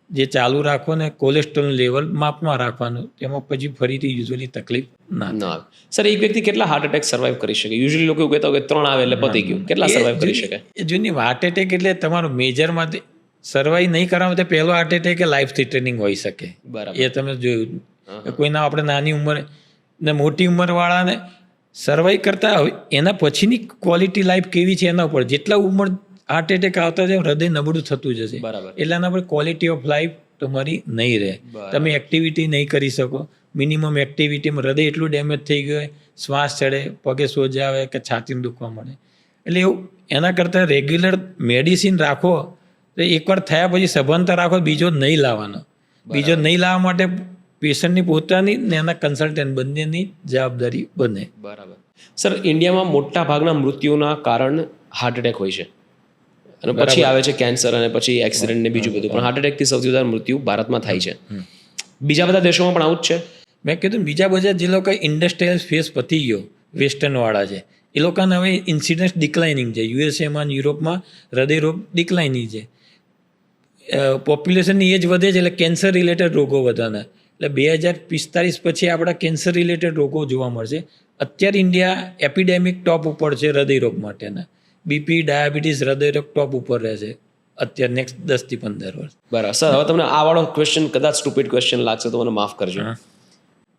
જે ચાલુ રાખો ને કોલેસ્ટ્રોલ લેવલ માપમાં રાખવાનું, તેમાં પછી ફરીથી યુઝ્યુઅલી તકલીફ ના આવે. સર એક વ્યક્તિ કેટલા હાર્ટ એટેક સર્વાઈવ કરી શકે? યુઝ્યુઅલી લોકો એવું કહેતા હોય કે 3 આવે એટલે પતી ગયું. કેટલા સર્વાઈવ કરી શકે? જૂની હાર્ટ એટેક એટલે તમારું મેજરમાંથી સર્વાઈવ નહીં કરવા માટે પહેલો હાર્ટ એટેક એ લાઈફ થ્રેટનિંગ હોઈ શકે. બરાબર. એ તમે જોયું. કોઈના આપણે નાની ઉંમર ને મોટી ઉંમરવાળાને સર્વાઈવ કરતા હોય એના પછીની ક્વોલિટી લાઈફ કેવી છે એના ઉપર. જેટલા ઉંમર હાર્ટ એટેક આવતા જાય હૃદય નબળું થતું જશે. બરાબર. એટલે એના પર ક્વોલિટી ઓફ લાઈફ તમારી નહીં રહે. તમે એક્ટિવિટી નહીં કરી શકો. મિનિમમ એક્ટિવિટીમાં હૃદય એટલું ડેમેજ થઈ ગયું હોય, શ્વાસ ચડે, પગે સોજા આવે કે છાતીમાં દુખવા મળે. એટલે એવું એના કરતાં રેગ્યુલર મેડિસિન રાખો. તો એકવાર થયા પછી સભાનતા રાખો, બીજો નહીં લાવવાનો. બીજો નહીં લાવવા માટે પેશન્ટની પોતાની ને એના કન્સલ્ટન્ટ બંનેની જવાબદારી બને. બરાબર. સર ઇન્ડિયામાં મોટા ભાગના મૃત્યુના કારણ હાર્ટ એટેક હોય છે અને પછી આવે છે કેન્સર અને પછી એક્સિડન્ટ ને બીજું બધું, પણ હાર્ટ એટેકથી સૌથી વધારે મૃત્યુ ભારતમાં થાય છે. બીજા બધા દેશોમાં પણ આવું જ છે? મેં કીધું બીજા બધા જે લોકો ઇન્ડસ્ટ્રીયલ ફેસ પતી ગયો વેસ્ટર્નવાળા છે એ લોકોને હવે ઇન્સિડન્સ ડિક્લાઇનિંગ છે. યુએસએમાં યુરોપમાં હૃદયરોગ ડિક્લાઇનિંગ છે. પોપ્યુલેશનની એજ વધે છે એટલે કેન્સર રિલેટેડ રોગો વધવાના. એટલે 2045 પછી આપણા કેન્સર રિલેટેડ રોગો જોવા મળશે. અત્યારે ઇન્ડિયા એપિડેમિક ટોપ ઉપર છે હૃદયરોગ માટેના. બીપી, ડાયાબિટીસ, હૃદયરોગ ટોપ ઉપર રહેશે અત્યારે નેક્સ્ટ 10 થી 15 વર્ષ. બરાબર. સર હવે તમને આ વાળો ક્વેશ્ચન કદાચ સ્ટુપિડ ક્વેશ્ચન લાગશે તો મને માફ કરજો.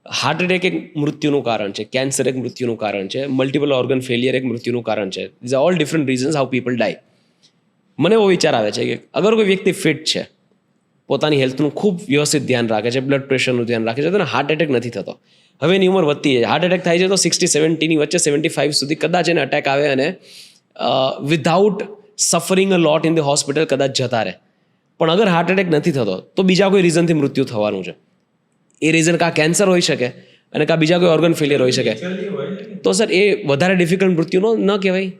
હાર્ટ એટેક એક મૃત્યુનું કારણ છે, કેન્સર એક મૃત્યુનું કારણ છે, મલ્ટિપલ ઓર્ગન ફેલિયર એક મૃત્યુનું કારણ છે. These are all different reasons how people die. મને એવો વિચાર આવે છે કે અગર કોઈ વ્યક્તિ ફિટ છે, પોતાની હેલ્થનું ખૂબ વ્યવસ્થિત ધ્યાન રાખે છે, બ્લડ પ્રેશરનું ધ્યાન રાખે છે, તો એને હાર્ટ એટેક નથી થતો. હવે એની ઉંમર વધતી જાય, હાર્ટ એટેક થાય છે તો 60-70 ની વચ્ચે 75 સુધી કદાચ એને અટેક આવે અને without suffering a lot in the hospital કદાચ જતા રહે. પણ અગર હાર્ટ એટેક નથી થતો તો બીજા કોઈ રીઝનથી મૃત્યુ થવાનું છે. એ રીઝન કાં કેન્સર હોઈ શકે અને કાં બીજા કોઈ ઓર્ગન ફેલિયર હોઈ શકે. તો સર એ વધારે ડિફિકલ્ટ મૃત્યુનો ન કહેવાય?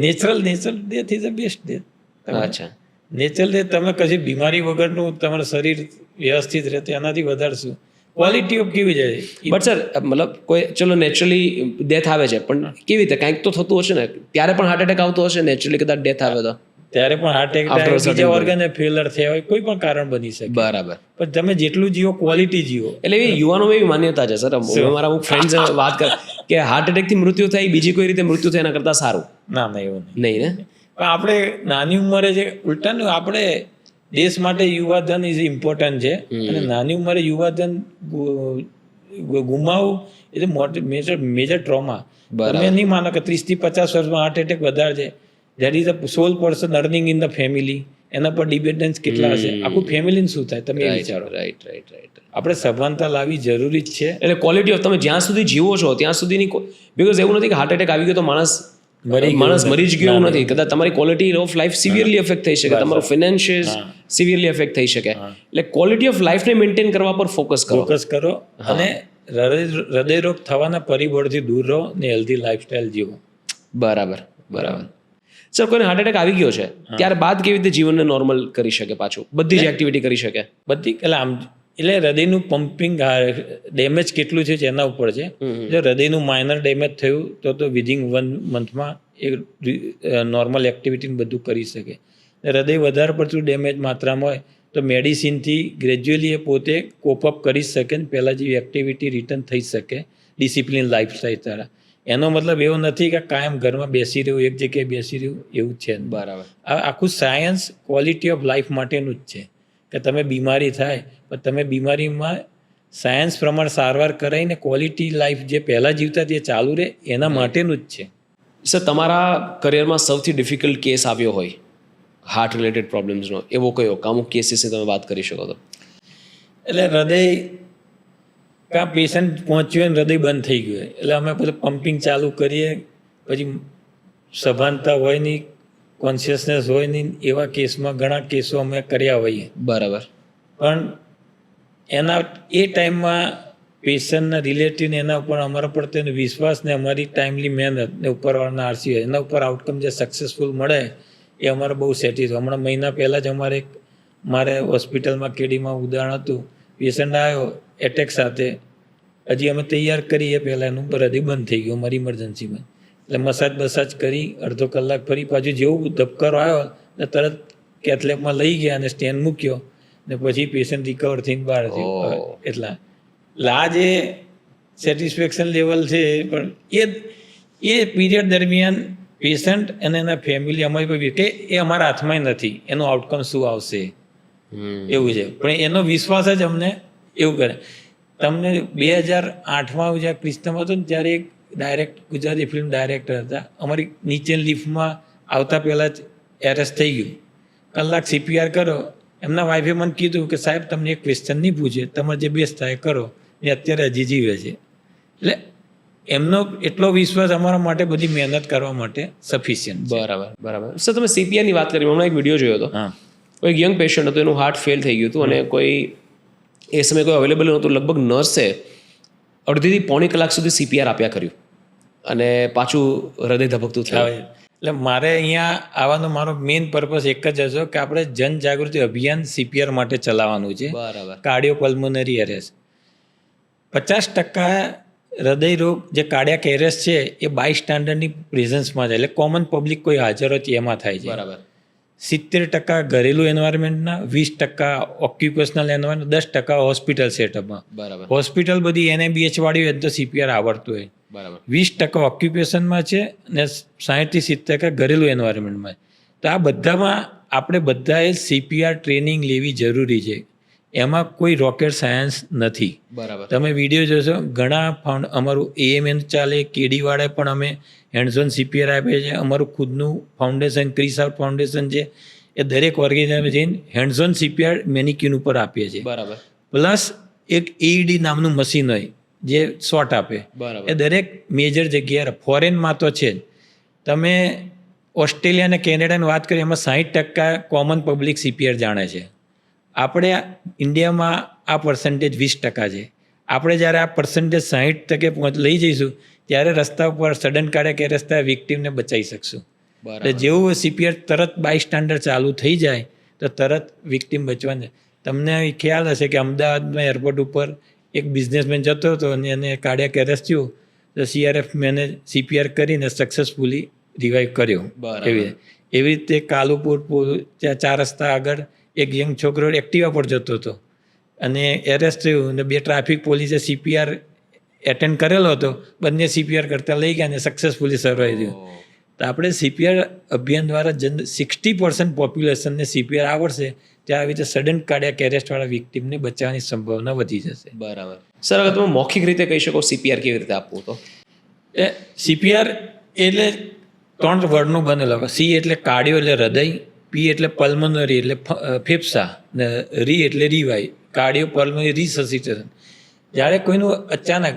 Natural death is the best death. અચ્છા. નેચરલી તમે કશી બીમારી વગરનું તમારું શરીર વ્યવસ્થિત રહે તો એનાથી વધારશું ક્વોલિટી ઓફ કેવી જાય બટ સર મતલબ કોઈ ચલો નેચરલી ડેથ આવે છે પણ કેવી રીતે કાંઈક તો થતું હશે ને ત્યારે પણ હાર્ટ એટેક આવતો હશે નેચરલી કદાચ ડેથ આવે તો ત્યારે પણ હાર્ટ એટેક બીજા ઓર્ગન ફેલર થયા હોય કોઈ પણ કારણ બની શકે બરાબર પણ તમે જેટલું જીવો ક્વોલિટી જીવો એટલે એવી યુવાનોમાં એવી માન્યતા છે સર મારા અમુક ફ્રેન્ડ્સ વાત કરે કે હાર્ટ એટેકથી મૃત્યુ થાય બીજી કોઈ રીતે મૃત્યુ થાય એના કરતાં સારું ના એવું નહીં નહીં ને પણ આપણે નાની ઉંમરે છે ઉલટાનું આપણે દેશ માટે યુવાધન ઇઝ ઇમ્પોર્ટન્ટ છે અને નાની ઉંમરે યુવાધન ગુમાવવું એ તો મેજર ટ્રોમા તમે નહીં માનો કે 30 થી 50 વર્ષમાં હાર્ટ એટેક વધારે છે that is a sole person earning in the family એના પર ડિપેન્ડન્સ કેટલા હશે આખું ફેમિલીને શું થાય તમે વિચારો રાઈટ રાઈટ રાઈટ આપણે સભાનતા લાવવી જરૂરી જ છે એટલે ક્વોલિટી ઓફ તમે જ્યાં સુધી જીવો છો ત્યાં સુધીની બીકોઝ એવું નથી કે હાર્ટ એટેક આવી ગયો તો માણસ મરી જ ગયો એવું નથી કદાચ તમારી quality of life severely effect થઈ શકે તમારું ફિનાન્શિયલ સિવિયરલી એફેક્ટ થઈ શકે એટલે ક્વોલિટી ઓફ લાઈફને મેન્ટેન કરવા પર ફોકસ કરો અને હૃદયરોગ થવાના પરિબળથી દૂર રહો ને હેલ્ધી લાઈફસ્ટાઈલ જીવો બરાબર બરાબર સર કોઈને હાર્ટ એટેક આવી ગયો છે ત્યારબાદ કેવી રીતે જીવનને નોર્મલ કરી શકે પાછું બધી જ એક્ટિવિટી કરી શકે બધી એટલે હૃદયનું પમ્પિંગ ડેમેજ કેટલું છે એના ઉપર છે જો હૃદયનું માઇનર ડેમેજ થયું તો વિધિન 1 મંથમાં એ નોર્મલ એક્ટિવિટીને બધું કરી શકે હૃદય વધારે પડતું ડેમેજ માત્રામાં હોય તો મેડિસિનથી ગ્રેજ્યુઅલી એ પોતે કોપઅપ કરી શકે ને પહેલાં જેવી એક્ટિવિટી રિટર્ન થઈ શકે ડિસિપ્લિન લાઈફસ્ટાઈલ દ્વારા એનો મતલબ એવો નથી કે કાયમ ઘરમાં બેસી રહ્યું એક જગ્યાએ બેસી રહ્યું એવું છે બરાબર આ આખું સાયન્સ ક્વોલિટી ઓફ લાઈફ માટેનું જ છે કે તમે બીમારી થાય પણ તમે બીમારીમાં સાયન્સ પ્રમાણે સારવાર કરાવીને ક્વોલિટી લાઈફ જે પહેલાં જીવતા તે ચાલુ રહે એના માટેનું જ છે સર તમારા કરિયરમાં સૌથી ડિફિકલ્ટ કેસ આવ્યો હોય હાર્ટ રિલેટેડ પ્રોબ્લેમ્સનો એવો કયો અમુક કેસીસની તમે વાત કરી શકો તો એટલે હૃદય કાં પેશન્ટ પહોંચ્યું હોય ને હૃદય બંધ થઈ ગયું હોય એટલે અમે પેલું પમ્પિંગ ચાલુ કરીએ પછી સભાનતા હોય નહીં કોન્શિયસનેસ હોય નહીં એવા કેસમાં ઘણા કેસો અમે કર્યા હોઈએ બરાબર પણ એના એ ટાઈમમાં પેશન્ટના રિલેટિવને એના ઉપર અમારા પર તેનો વિશ્વાસ ને અમારી ટાઈમલી મહેનત ને ઉપરવાળાના આરસી હોય એના ઉપર આઉટકમ જે સક્સેસફુલ મળે એ અમારે બહુ સેટિસ હમણાં મહિના પહેલાં જ મારે હોસ્પિટલમાં કેડીમાં ઉદાહરણ હતું પેશન્ટ આવ્યો એટેક સાથે હજી અમે તૈયાર કરીએ પહેલાં એનું હૃદય બંધ થઈ ગયું અમારી ઇમરજન્સીમાં એટલે મસાજ કરી અડધો કલાક ફરી પાછું જેવું ધબકારો આવ્યો ને તરત કેથલેબમાં લઈ ગયા અને સ્ટેન્ડ મૂક્યો ને પછી પેશન્ટ રિકવર થઈને બહાર થયું એટલે આ જે સેટિસ્ફેક્શન લેવલ છે પણ એ પીરિયડ દરમિયાન પેશન્ટ અને એના ફેમિલી અમારી પર કે એ અમારા હાથમાં નથી એનું આઉટકમ શું આવશે એવું છે પણ એનો વિશ્વાસ જ અમને એવું કરે તમને 2008માં જ્યાં ક્રિસ્તમાં હતો ને ત્યારે એક ગુજરાતી ફિલ્મ ડાયરેક્ટર હતા અમારી નીચે લિફ્ટમાં આવતા પહેલાં જ એરેસ્ટ થઈ ગયું કલાક CPR કરો એમના વાઈફે મને કીધું કે સાહેબ તમને એક ક્વેશ્ચન નહીં પૂછે તમારે જે બેસ્ટ થાય કરો એ અત્યારે હજી જીવે છે એટલે એમનો એટલો વિશ્વાસ અમારા માટે બધી મહેનત કરવા માટે સફિશિયન્ટ બરાબર સર તમે CPRની વાત કરી હમણાં એક વિડીયો જોયો હતો કોઈ એક યંગ પેશન્ટ હતું એનું હાર્ટ ફેલ થઈ ગયું હતું અને કોઈ એ સમયે કોઈ અવેલેબલ નહોતું લગભગ નર્સે અડધીથી પોણી કલાક સુધી CPR આપ્યા કર્યું અને પાછું હૃદય ધબકતું થયું એટલે મારે અહીંયા આવવાનો મારો મેઇન પર્પઝ એક જ હતો કે આપણે જનજાગૃતિ અભિયાન CPR માટે ચલાવવાનું છે બરાબર કાર્ડિયો પલ્મોનરી એરેસ્ટ 50% હૃદય રોગ જે કાર્ડિયાક એરેસ્ટ છે એ બાયસ્ટાન્ડરની પ્રેઝન્સમાં થાય એટલે કોમન પબ્લિક કોઈ હાજર હોય એમાં થાય છે બરાબર 70% ઘરેલું એન્વાયરમેન્ટના 20% ઓક્યુપેશનલ એન્વાયરમેન્ટ 10% હોસ્પિટલ સેટઅપમાં બરાબર હોસ્પિટલ બધી NABH વાળી હોય તો CPR આવડતું હોય બરાબર 20% ઓક્યુપેશનમાં છે અને 60-70% ઘરેલું એન્વાયરમેન્ટમાં તો આ બધામાં આપણે બધાએ CPR ટ્રેનિંગ લેવી જરૂરી છે એમાં કોઈ રોકેટ સાયન્સ નથી બરાબર તમે વિડીયો જોશો ઘણા અમારું AMN ચાલે કેડીવાળાએ પણ અમે હેન્ડ્સ ઓન CPR આપે છે અમારું ખુદનું ફાઉન્ડેશન ક્રિસ આઉટ ફાઉન્ડેશન છે એ દરેક ઓર્ગેનાઇઝેશન હેન્ડ્સ ઓન CPR મેનિક્યુન ઉપર આપીએ છીએ બરાબર પ્લસ એક AED નામનું મશીન હોય જે શોટ આપે એ દરેક મેજર જગ્યાએ ફોરેનમાં તો છે જ તમે ઓસ્ટ્રેલિયા અને કેનેડાની વાત કરીએ એમાં 60% કોમન પબ્લિક CPR જાણે છે આપણે ઇન્ડિયામાં આ પર્સન્ટેજ 20% છે આપણે જ્યારે આ પર્સન્ટેજ 60% લઈ જઈશું ત્યારે રસ્તા ઉપર સડન કાર્ડિયાક એરેસ્ટ થાય વિક્ટીમને બચાવી શકશું એટલે જેવું CPR તરત બાયસ્ટાન્ડર ચાલુ થઈ જાય તો તરત વિક્ટીમ બચવાની. તમને ખ્યાલ હશે કે અમદાવાદમાં એરપોર્ટ ઉપર એક બિઝનેસમેન જતો હતો અને એને કાર્ડિયાક એરેસ્ટ થયું, તો CRF મેને CPR કરીને સક્સેસફુલી રિવાઈવ કર્યો. એવી રીતે કાલુપુર ત્યાં 4 રસ્તા આગળ એક યંગ છોકરો એક્ટિવા પર જતો હતો અને એરેસ્ટ થયું અને 2 ટ્રાફિક પોલીસે CPR એટેન્ડ કરેલો હતો, બંને CPR કરતાં લઈ ગયા અને સક્સેસફુલી સર્વાઈવ થયું. તો આપણે CPR અભિયાન દ્વારા 60% પોપ્યુલેશનને CPR આવડશે ત્યાં આવી રીતે સડન કાર્ડિયાક એરેસ્ટવાળા વિક્ટીમને બચાવવાની સંભાવના વધી જશે. બરાબર. સર, હવે તમે મૌખિક રીતે કહી શકો CPR કેવી રીતે આપવું? તો CPR એટલે 3 વર્ડનું બનેલો. C એટલે કાર્ડિયો એટલે હૃદય, P એટલે પલ્મોનરી એટલે ફેફસા, ને રી એટલે રિવાઈ, કાર્ડિયો પલ્મોનરી રિસસિટેશન. જ્યારે કોઈનું અચાનક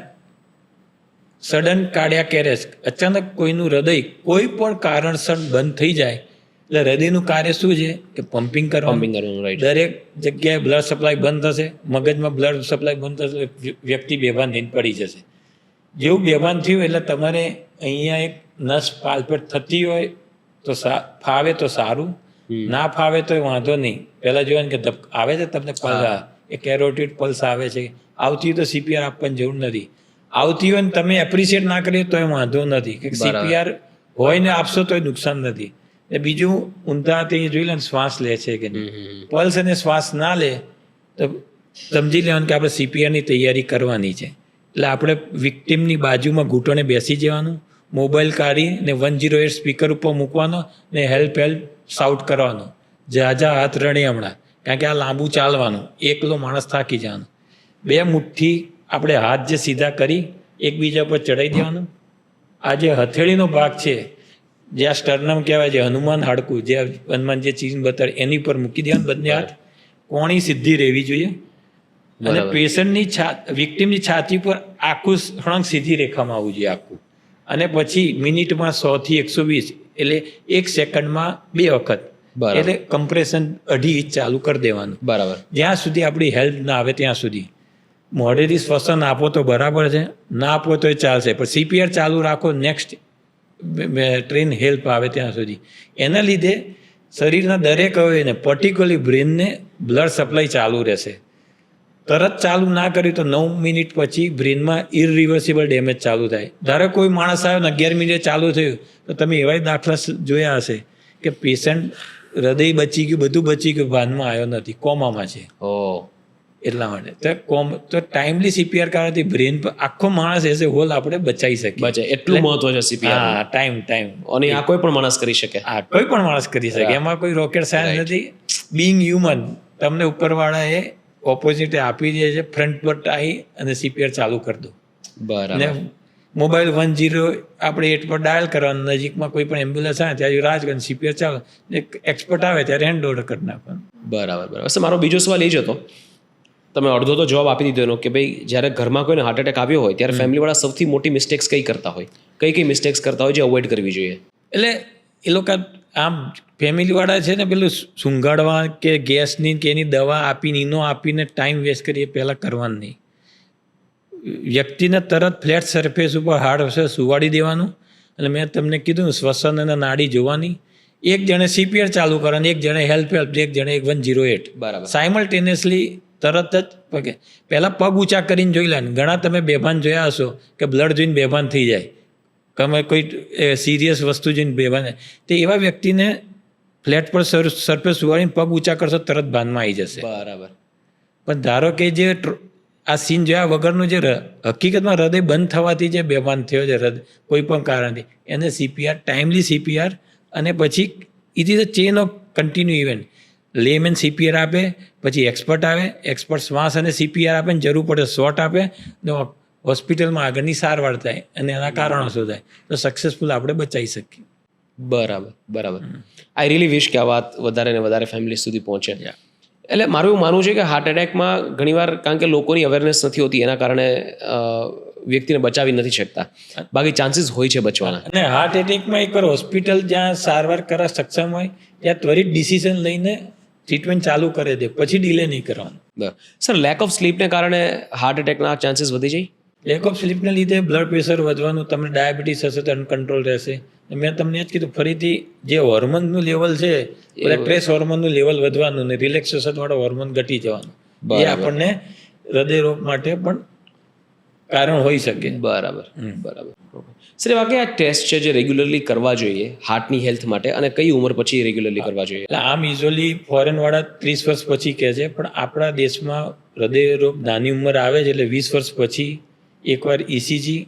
સડન કાર્ડિયાક એરેસ્ટ, અચાનક કોઈનું હૃદય કોઈ પણ કારણસર બંધ થઈ જાય એટલે હૃદયનું કાર્ય શું છે કે પમ્પિંગ કરવાનું. દરેક જગ્યાએ બ્લડ સપ્લાય બંધ થશે, મગજમાં બ્લડ સપ્લાય બંધ થશે, વ્યક્તિ બેભાન થઈને પડી જશે. જેવું બેભાન થયું એટલે તમારે અહીંયા એક નસ પાલ્પેટ થતી હોય તો ફાવે તો સારું, ના ફાવે તો વાંધો નહીં. પહેલાં જોવાનું કે આવે છે તમને પલ્સ, એ કેરોટિડ પલ્સ આવે છે, આવતી હોય તો CPR આપવાની જરૂર નથી. આવતી હોય ને તમે એપ્રિશિએટ ના કરીએ તો એ વાંધો નથી કે CPR હોય ને આપશો તો એ નુકસાન નથી. એ બીજું ઊંધા તે જોઈ લે શ્વાસ લે છે કે નહીં, પલ્સ અને શ્વાસ ના લે તો સમજી લેવાનું કે આપણે CPRની તૈયારી કરવાની છે. એટલે આપણે વિક્ટીમની બાજુમાં ઘૂંટણે બેસી જવાનું, મોબાઈલ કાઢીને 108 સ્પીકર ઉપર મૂકવાનો ને હેલ્પ શાઉટ કરવાનો, જા હાથ રણે હમણાં, કારણ કે આ લાંબુ ચાલવાનું, એકલો માણસ થાકી જવાનો. 2 મુઠ્ઠી આપણે હાથ જે સીધા કરી એકબીજા પર ચડાવી દેવાનું. આ જે હથેળીનો ભાગ છે, જે આ સ્ટર્નમ કહેવાય છે, હનુમાન હાડકું, જે હનુમાન જે ચીજ બતાડે એની પર મૂકી દેવાનું. બંને હાથ કોણી સીધી રહેવી જોઈએ અને પેશન્ટની વિક્ટીમની છાતી પર આખું સળંગ સીધી રેખામાં આવવું જોઈએ આખું. અને પછી મિનિટમાં 100 થી 120 એટલે 1 સેકન્ડમાં 2 વખત, એટલે કમ્પ્રેશન 2.5 ઇંચ ચાલુ કરી દેવાનું. બરાબર. જ્યાં સુધી આપણી હેલ્પ ના આવે ત્યાં સુધી. મોઢેથી શ્વસન આપો તો બરાબર છે, ના આપો તો એ ચાલશે, પણ CPR ચાલુ રાખો નેક્સ્ટ ટ્રેન હેલ્પ આવે ત્યાં સુધી. એના લીધે શરીરના દરેક અવયવને, પર્ટિક્યુલરલી બ્રેનને બ્લડ સપ્લાય ચાલુ રહેશે. તરત ચાલુ ના કર્યું તો 9 મિનિટ પછી બ્રેનમાં ઇરરિવર્સિબલ ડેમેજ ચાલુ થાય. ધારો કોઈ માણસ આવ્યો ને 11 મિનિટે ચાલુ થયું તો તમે એવા દાખલા જોયા હશે કે પેશન્ટ હૃદય બચી ગયું, બધું બચી ગયું, ભાનમાં આવ્યો નથી, કોમામાં છે. એટલા માટે તો ટાઈમલી CPR કરવાથી બ્રેન પર આખો માણસ એઝ એ હોલ આપણે બચાવી શકીએ. એટલું મહત્વ છે CPR. હા, ટાઈમ અને આ કોઈ પણ માણસ કરી શકે. હા, કોઈ પણ માણસ કરી શકે, એમાં કોઈ રોકેટ સાયન્સ નથી. બિંગ હ્યુમન, તમને ઉપરવાળાએ ઓપોઝિટ આપી દે છે, ફ્રન્ટ પર આવી અને CPR ચાલુ કરી દો. બરાબર. મોબાઈલ 10 આપણે 8 પર ડાયલ કરવાનું, નજીકમાં કોઈ પણ એમ્બ્યુલન્સ આવે ત્યારે રાજ કરીને CPR ચાલુ, એક્સપર્ટ આવે ત્યારે હેન્ડ ઓવર કરી નાખવાનું. બરાબર. સર, મારો બીજો સવાલ એ જ હતો, તમે અડધો તો જવાબ આપી દીધો એનો, કે ભાઈ જ્યારે ઘરમાં કોઈને હાર્ટ એટેક આવ્યો હોય ત્યારે ફેમિલીવાળા સૌથી મોટી મિસ્ટેક્સ કઈ કરતા હોય, કઈ મિસ્ટેક્સ કરતા હોય જે અવોઇડ કરવી જોઈએ? એટલે એ લોકો આમ ફેમિલીવાળા છે ને પેલું સૂંઘાડવા કે ગેસની કે એની દવા આપીને ઇનો આપીને ટાઈમ વેસ્ટ કરીએ પહેલાં કરવાનું નહીં. વ્યક્તિને તરત ફ્લેટ સરફેસ ઉપર હાર્ડ સુવાડી દેવાનું. અને મેં તમને કીધું શ્વસન અને નાડી જોવાની. એક જણે CPR ચાલુ કરવાની, એક જણે હેલ્પ, એક જણે 108. બરાબર. સાયમલ્ટેનિયસલી તરત જ પહેલાં પગ ઊંચા કરીને જોઈ લે. ઘણા તમે બેભાન જોયા હશો કે બ્લડ જોઈને બેભાન થઈ જાય, તમે કોઈ સિરિયસ વસ્તુ જોઈને બેભાન, તો એવા વ્યક્તિને ફ્લેટ પર સરફેસ સુવાડીને પગ ઊંચા કરશો તરત ભાનમાં આવી જશે. બરાબર. પણ ધારો કે જે આ સીન જોયા વગરનું જે હકીકતમાં હૃદય બંધ થવાથી જે બેભાન થયો છે હૃદય કોઈ પણ કારણથી, એને CPR, ટાઈમલી CPR, અને પછી it is a chain of continue event. Layman CPR આપે, પછી એક્સપર્ટ આવે, એક્સપર્ટ શ્વાસ અને CPR આપે, ને જરૂર પડે શોટ આપે, ને હોસ્પિટલમાં આગળની સારવાર થાય અને એના કારણો શું થાય તો સક્સેસફુલ આપણે બચાવી શકીએ. બરાબર. આઈ રિયલી વિશ કે આ વાત વધારે ને વધારે ફેમિલી સુધી પહોંચે. એટલે મારું એવું માનવું છે કે હાર્ટ એટેકમાં ઘણીવાર કારણ કે લોકોની અવેરનેસ નથી હોતી, એના કારણે વ્યક્તિને બચાવી નથી શકતા, બાકી ચાન્સીસ હોય છે બચવાના. અને હાર્ટ એટેકમાં એકવાર હોસ્પિટલ જ્યાં સારવાર કરવા સક્ષમ હોય ત્યાં ત્વરિત ડિસિઝન લઈને ટ્રીટમેન્ટ ચાલુ કરે દે, પછી ડિલે નહીં કરવાનું. સર, લેક ઓફ સ્લીપને કારણે હાર્ટ એટેકના ચાન્સીસ વધી જાય? લેક ઓફ સ્લીપને લીધે બ્લડ પ્રેશર વધવાનું, તમને ડાયાબિટીસ હશે તો અનકન્ટ્રોલ રહેશે, મેં તમને જ કીધું ફરીથી જે હોર્મોનનું લેવલ છે બધા સ્ટ્રેસ હોર્મોનનું લેવલ વધવાનું ને રિલેક્સેશન વાળો હોર્મોન ઘટી જવાનું એ આપણને હૃદય રોગ માટે પણ કારણ હોઈ શકે. બરાબર. સર એવા કયા ટેસ્ટ છે જે રેગ્યુલરલી કરવા જોઈએ હાર્ટની હેલ્થ માટે અને કઈ ઉંમર પછી રેગ્યુલરલી કરવા જોઈએ? એટલે આમ યુઝ્યુઅલી ફોરેન વાળા 30 વર્ષ પછી કહે છે, પણ આપણા દેશમાં હૃદય રોગ નાની ઉંમર આવે છે એટલે 20 વર્ષ પછી એકવાર ઇસીજી,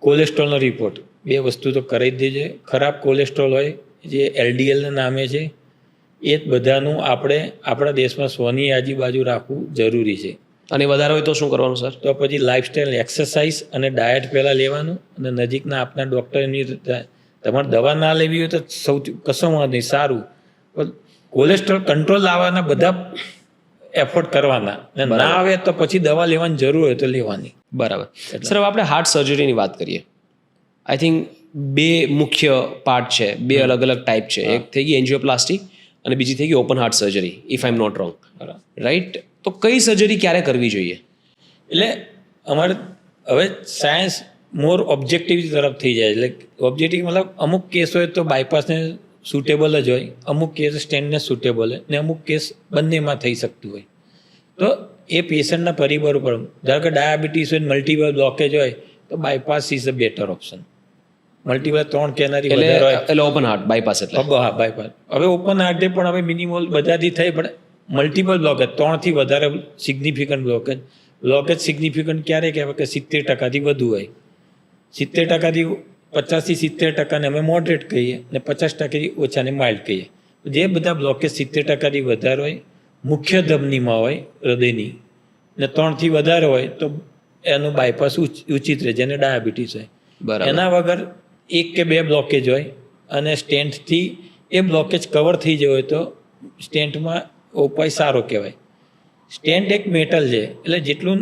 કોલેસ્ટ્રોલનો રિપોર્ટ, બે વસ્તુ તો કરાવી જ દેજે. ખરાબ કોલેસ્ટ્રોલ હોય જે એલડીએલના નામે છે એ બધાનું આપણે આપણા દેશમાં 100ની આજુબાજુ રાખવું જરૂરી છે. અને વધારે હોય તો શું કરવાનું સર? તો પછી લાઇફસ્ટાઈલ, એક્સરસાઇઝ અને ડાયટ પહેલાં લેવાનું અને નજીકના આપના ડૉક્ટરની તમારે દવા ના લેવી હોય તો સૌથી કશો વાંધો નહીં, સારું, પણ કોલેસ્ટ્રોલ કંટ્રોલ લાવવાના બધા એફર્ટ કરવાના, અને ના આવે તો પછી દવા લેવાની જરૂર હોય તો લેવાની. બરાબર. સર હવે આપણે હાર્ટ સર્જરીની વાત કરીએ. આઈ થિંક બે મુખ્ય પાર્ટ છે, બે અલગ અલગ ટાઈપ છે. એક થઈ ગઈ એન્જિયોપ્લાસ્ટી અને બીજી થઈ ગઈ open heart surgery, if I am not wrong, right? તો કઈ સર્જરી ક્યારે કરવી જોઈએ? એટલે અમારે હવે સાયન્સ મોર ઓબ્જેક્ટિવ તરફ થઈ જાય. એટલે ઓબ્જેક્ટિવ મતલબ અમુક કેસ હોય તો બાયપાસને સુટેબલ જ હોય, અમુક કેસ સ્ટેન્ડને સુટેબલ હોય ને અમુક કેસ બંનેમાં થઈ શકતું હોય. તો એ પેશન્ટના પરિબળ ઉપર, ધારો કે ડાયાબિટીસ હોય, મલ્ટિપલ બ્લોકેજ હોય તો bypass is a better option. Multiple 3 કેનારી વધારે હોય એટલે ઓપન હાર્ટ બાયપાસ. એટલે હા, બાયપાસ. હવે ઓપન હાર્ટે પણ હવે મિનિમલ બધાથી થઈ, પણ મલ્ટિપલ બ્લોકેજ 3થી વધારે સિગ્નિફિકન્ટ બ્લોકેજ સિગ્નિફિકન્ટ ક્યારે કહેવાય કે 70%થી વધુ હોય. 70%થી 50થી 70%ને અમે મોડરેટ કહીએ ને 50%થી ઓછાને માઇલ્ડ કહીએ. જે બધા બ્લોકેજ 70%થી વધારે હોય, મુખ્ય ધમનીમાં હોય હૃદયની, ને 3થી વધારે હોય તો એનું બાયપાસ ઉચિત રહે, જેને ડાયાબિટીસ હોય. એના વગર 1 કે 2 બ્લોકેજ હોય અને સ્ટેન્ટથી એ બ્લોકેજ કવર થઈ જાય હોય તો સ્ટેન્ટમાં ઉપાય સારો કહેવાય. સ્ટેન્ટ એક મેટલ છે, એટલે જેટલું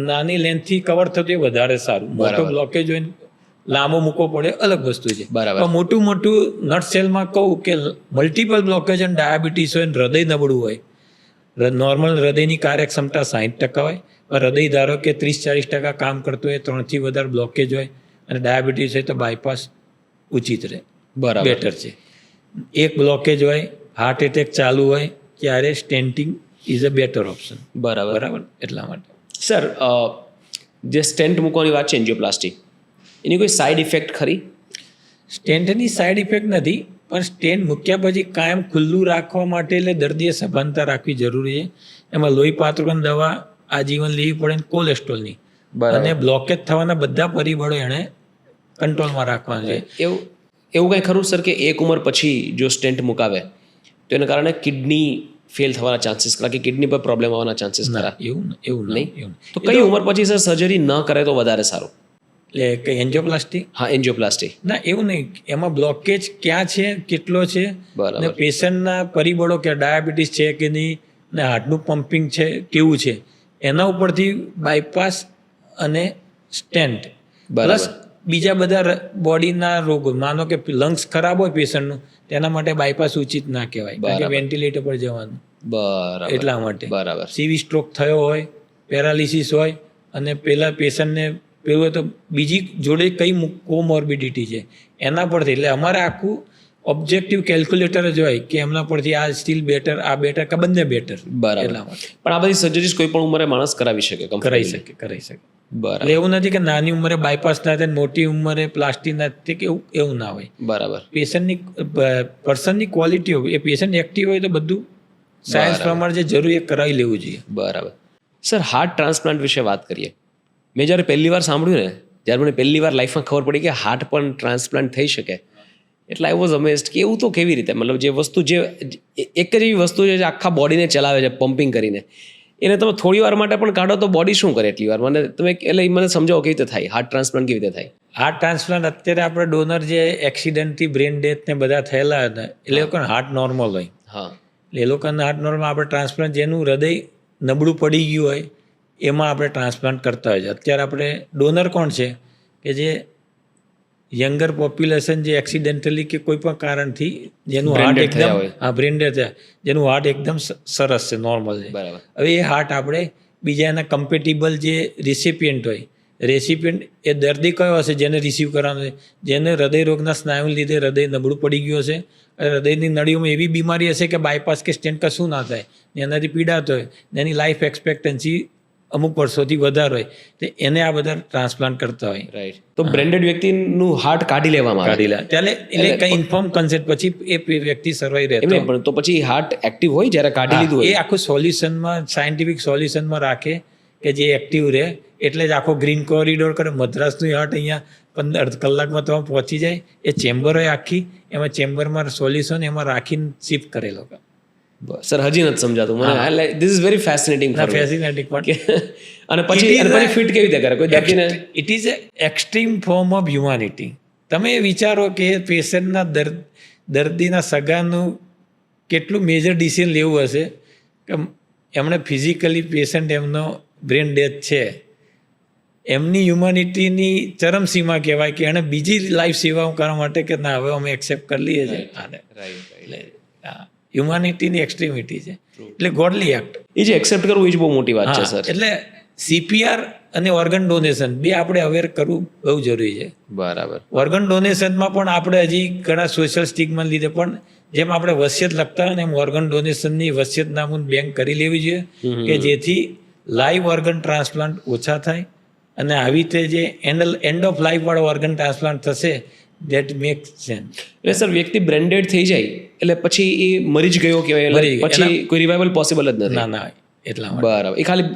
નાની લેન્થથી કવર થતું એ વધારે સારું. મોટો બ્લોકેજ હોય લાંબો મૂકવો પડે અલગ વસ્તુ છે. બરાબર. પણ મોટું નટસેલમાં કહું કે મલ્ટિપલ બ્લોકેજ અને ડાયાબિટીસ હોય, હૃદય નબળું હોય, નોર્મલ હૃદયની કાર્યક્ષમતા 60% હોય, હૃદય ધારો કે 30-40% કામ કરતું હોય, 3થી વધારે બ્લોકેજ હોય અને ડાયાબિટીસ હોય તો બાયપાસ ઉચિત રહે, બેટર છે. એક બ્લોકેજ હોય, હાર્ટ એટેક ચાલુ હોય, ત્યારે સ્ટેન્ટિંગ ઇઝ અ બેટર ઓપ્શન. બરાબર. એટલા માટે સર જે સ્ટેન્ટ મૂકવાની વાત છે એન્જિયોપ્લાસ્ટી, એની કોઈ સાઈડ ઇફેક્ટ ખરી? સ્ટેન્ટની સાઈડ ઇફેક્ટ નથી, પણ સ્ટેન્ટ મૂક્યા પછી કાયમ ખુલ્લું રાખવા માટે એટલે દર્દીએ સભાનતા રાખવી જરૂરી છે. એમાં લોહી પાતળવાની દવા આજીવન લેવી પડે, કોલેસ્ટ્રોલની, અને બ્લોકેજ થવાના બધા પરિબળો એણે કંટ્રોલમાં રાખવાના છે. એવું કંઈ ખરું સર કે એક ઉંમર પછી જો સ્ટેન્ટ મુકાવે તો એના કારણે કિડની ફેલ થવાના ચાન્સીસ ખરા, કે કિડની પર પ્રોબ્લેમ આવવાના ચાન્સીસ ખરા? એવું નહીં. તો કઈ ઉંમર પછી સર સર્જરી ન કરે તો વધારે સારું? એટલે કઈ એન્જિયોપ્લાસ્ટી? હા, એન્જિયોપ્લાસ્ટી. ના, એવું નહીં. એમાં બ્લોકેજ ક્યાં છે, કેટલો છે, ને પેશન્ટના પરિબળો કે ડાયાબિટીસ છે કે નહીં, ને હાર્ટનું પમ્પિંગ છે કેવું છે, એના ઉપરથી બાયપાસ અને સ્ટેન્ટ પ્લસ બીજા બધા બોડીના રોગો, માનો કે લંગ્સ ખરાબ હોય પેશન્ટનું, તેના માટે બાયપાસ ઉચિત ના કહેવાય, કારણ કે વેન્ટિલેટર પર જવાનું. એટલા માટે. સીવી સ્ટ્રોક થયો હોય, પેરાલિસિસ હોય અને પેલા પેશન્ટને પેલું હોય તો બીજી જોડે કઈ કોમોર્બિડિટી છે એના પરથી, એટલે અમારે આખું ઓબ્જેક્ટિવ કેલ્ક્યુલેટર જ હોય કે એમના પરથી આ સ્ટીલ બેટર, આ બેટર કે બંને બેટર. એટલા માટે. પણ આ બધી સર્જરીઝ કોઈ પણ ઉંમરે માણસ કરાવી શકે? કરાવી શકે. એટલે એવું નથી કે નાની ઉંમરે બાયપાસ ના થાય, મોટી ઉંમરે પ્લાસ્ટિક ના થાય, કે એવું ના હોય. બરાબર. પર્સનની ક્વોલિટી હોય, એ પેશન્ટ એક્ટિવ હોય તો બધું સાયન્સ પ્રમાણે જે જરૂર એ કરાવી લેવું જોઈએ. બરાબર. સર હાર્ટ ટ્રાન્સપ્લાન્ટ વિશે વાત કરીએ. મેં જ્યારે પહેલી વાર સાંભળ્યું ને, જ્યારે મને પહેલી વાર લાઈફમાં ખબર પડી કે હાર્ટ પણ ટ્રાન્સપ્લાન્ટ થઈ શકે, એટલે આઈ વોઝ અમેઝડ કે એવું તો કેવી રીતે, મતલબ જે વસ્તુ, જે એક જ એવી વસ્તુ છે જે આખા બોડીને ચલાવે છે પમ્પિંગ કરીને, એને તમે થોડી વાર માટે પણ કાઢો તો બોડી શું કરે એટલી વાર? મને સમજાવો કેવી રીતે થાય હાર્ટ ટ્રાન્સપ્લાન્ટ, કેવી રીતે થાય? હાર્ટ ટ્રાન્સપ્લાન્ટ અત્યારે આપણે ડોનર જે એક્સિડન્ટથી બ્રેન ડેથ ને બધા થયેલા હતા, એ લોકોને હાર્ટ નોર્મલ હોય. હા, એટલે એ લોકોને હાર્ટ નોર્મલ, આપણે ટ્રાન્સપ્લાન્ટ જેનું હૃદય નબળું પડી ગયું હોય એમાં આપણે ટ્રાન્સપ્લાન્ટ કરતા હોય છે. અત્યારે આપણે ડોનર કોણ છે કે જે યંગર પોપ્યુલેશન, જે એક્સિડેન્ટલી કે કોઈ પણ કારણથી જેનું હાર્ટ એકદમ બ્રેન ડેથ થયા, જેનું હાર્ટ એકદમ સરસ છે, નોર્મલ છે. હવે એ હાર્ટ આપણે બીજા એના કમ્પેટિબલ જે રિસિપિયન્ટ હોય, રેસિપિયન્ટ એ દર્દી કયો હશે જેને રિસીવ કરવાનો છે? જેને હૃદય રોગના સ્નાયુ લીધે હૃદય નબળું પડી ગયું હશે, હૃદયની નળીઓમાં એવી બીમારી હશે કે બાયપાસ કે સ્ટેન્ટ કશું ના થાય, ને એનાથી પીડાતો હોય, ને એની લાઈફ એક્સપેક્ટન્સી અમુક વર્ષોથી વધારે હોય, તો એને આ બધા ટ્રાન્સપ્લાન્ટ કરતા હોય. રાઈટ. તો બ્રેન્ડેડ વ્યક્તિનું હાર્ટ કાઢી લેવામાં આવે. કાઢી લે ત્યારે એટલે કંઈ ઇન્ફોર્મ કન્સેપ્ટ પછી એ વ્યક્તિ સર્વાઈ રહેતો. એમને પણ તો પછી હાર્ટ એક્ટિવ હોય જ્યારે કાઢી લીધું એ હોય. આખું સોલ્યુશનમાં સાયન્ટિફિક સોલ્યુશનમાં રાખે કે જે એક્ટિવ રહે, એટલે જ આખો ગ્રીન કોરિડોર કરે. મદ્રાસનું હાર્ટ અહીંયા 15 કલાકમાં તમે પહોંચી જાય. એ ચેમ્બર હોય આખી, એમાં ચેમ્બરમાં સોલ્યુશન એમાં રાખીને શિફ્ટ કરેલો. સર હજી નથી સમજાતું મને. This is very fascinating. Fascinating પણ અને પછી ફિટ કેવી રીતે કરે કોઈ દર્દીને? It is extreme form of humanity. તમે વિચારો કે પેશન્ટના દર્દીના સગાનું કેટલું મેજર ડિસિઝન લેવું હશે કે એમણે ફિઝિકલી પેશન્ટ એમનો બ્રેન ડેથ છે, એમની હ્યુમાનિટીની ચરમસીમા કહેવાય કે એણે બીજી લાઈફ સેવાઓ કરવા માટે કે ના હવે અમે એક્સેપ્ટ કરી લઈએ છીએ આને. એટલે હ્યુમાનિટીની એક્સ્ટ્રીમિટી છે, એટલે ગોડલી એક્ટ. એ જે એક્સેપ્ટ કરવું એ જ બહુ મોટી વાત છે સર. એટલે CPR અને ઓર્ગન ડોનેશન બે આપણે અવેર કરવું બહુ જરૂરી છે. બરાબર. ઓર્ગન ડોનેશનમાં પણ આપણે હજી ઘણા સોશિયલ સ્ટિગ્મા લીધે પણ જેમ આપણે વસિયત લખતા હોય ને એમ ઓર્ગન ડોનેશનની વસિયતનામું બેંક કરી લેવી જોઈએ કે જેથી લાઈવ ઓર્ગન ટ્રાન્સપ્લાન્ટ ઓછા થાય, અને આવી રીતે જે એન્ડ ઓફ લાઈફ વાળો ઓર્ગન ટ્રાન્સપ્લાન્ટ થશે દેટ મેક સેન્સ. એટલે સર વ્યક્તિ બ્રેન્ડેડ થઈ જાય એટલે પછી એ મરી જ ગયો કહેવાય, પછી કોઈ રિવાઇવલ પોસિબલ જ નથી. ના એટલા બરાબર. એ ખાલી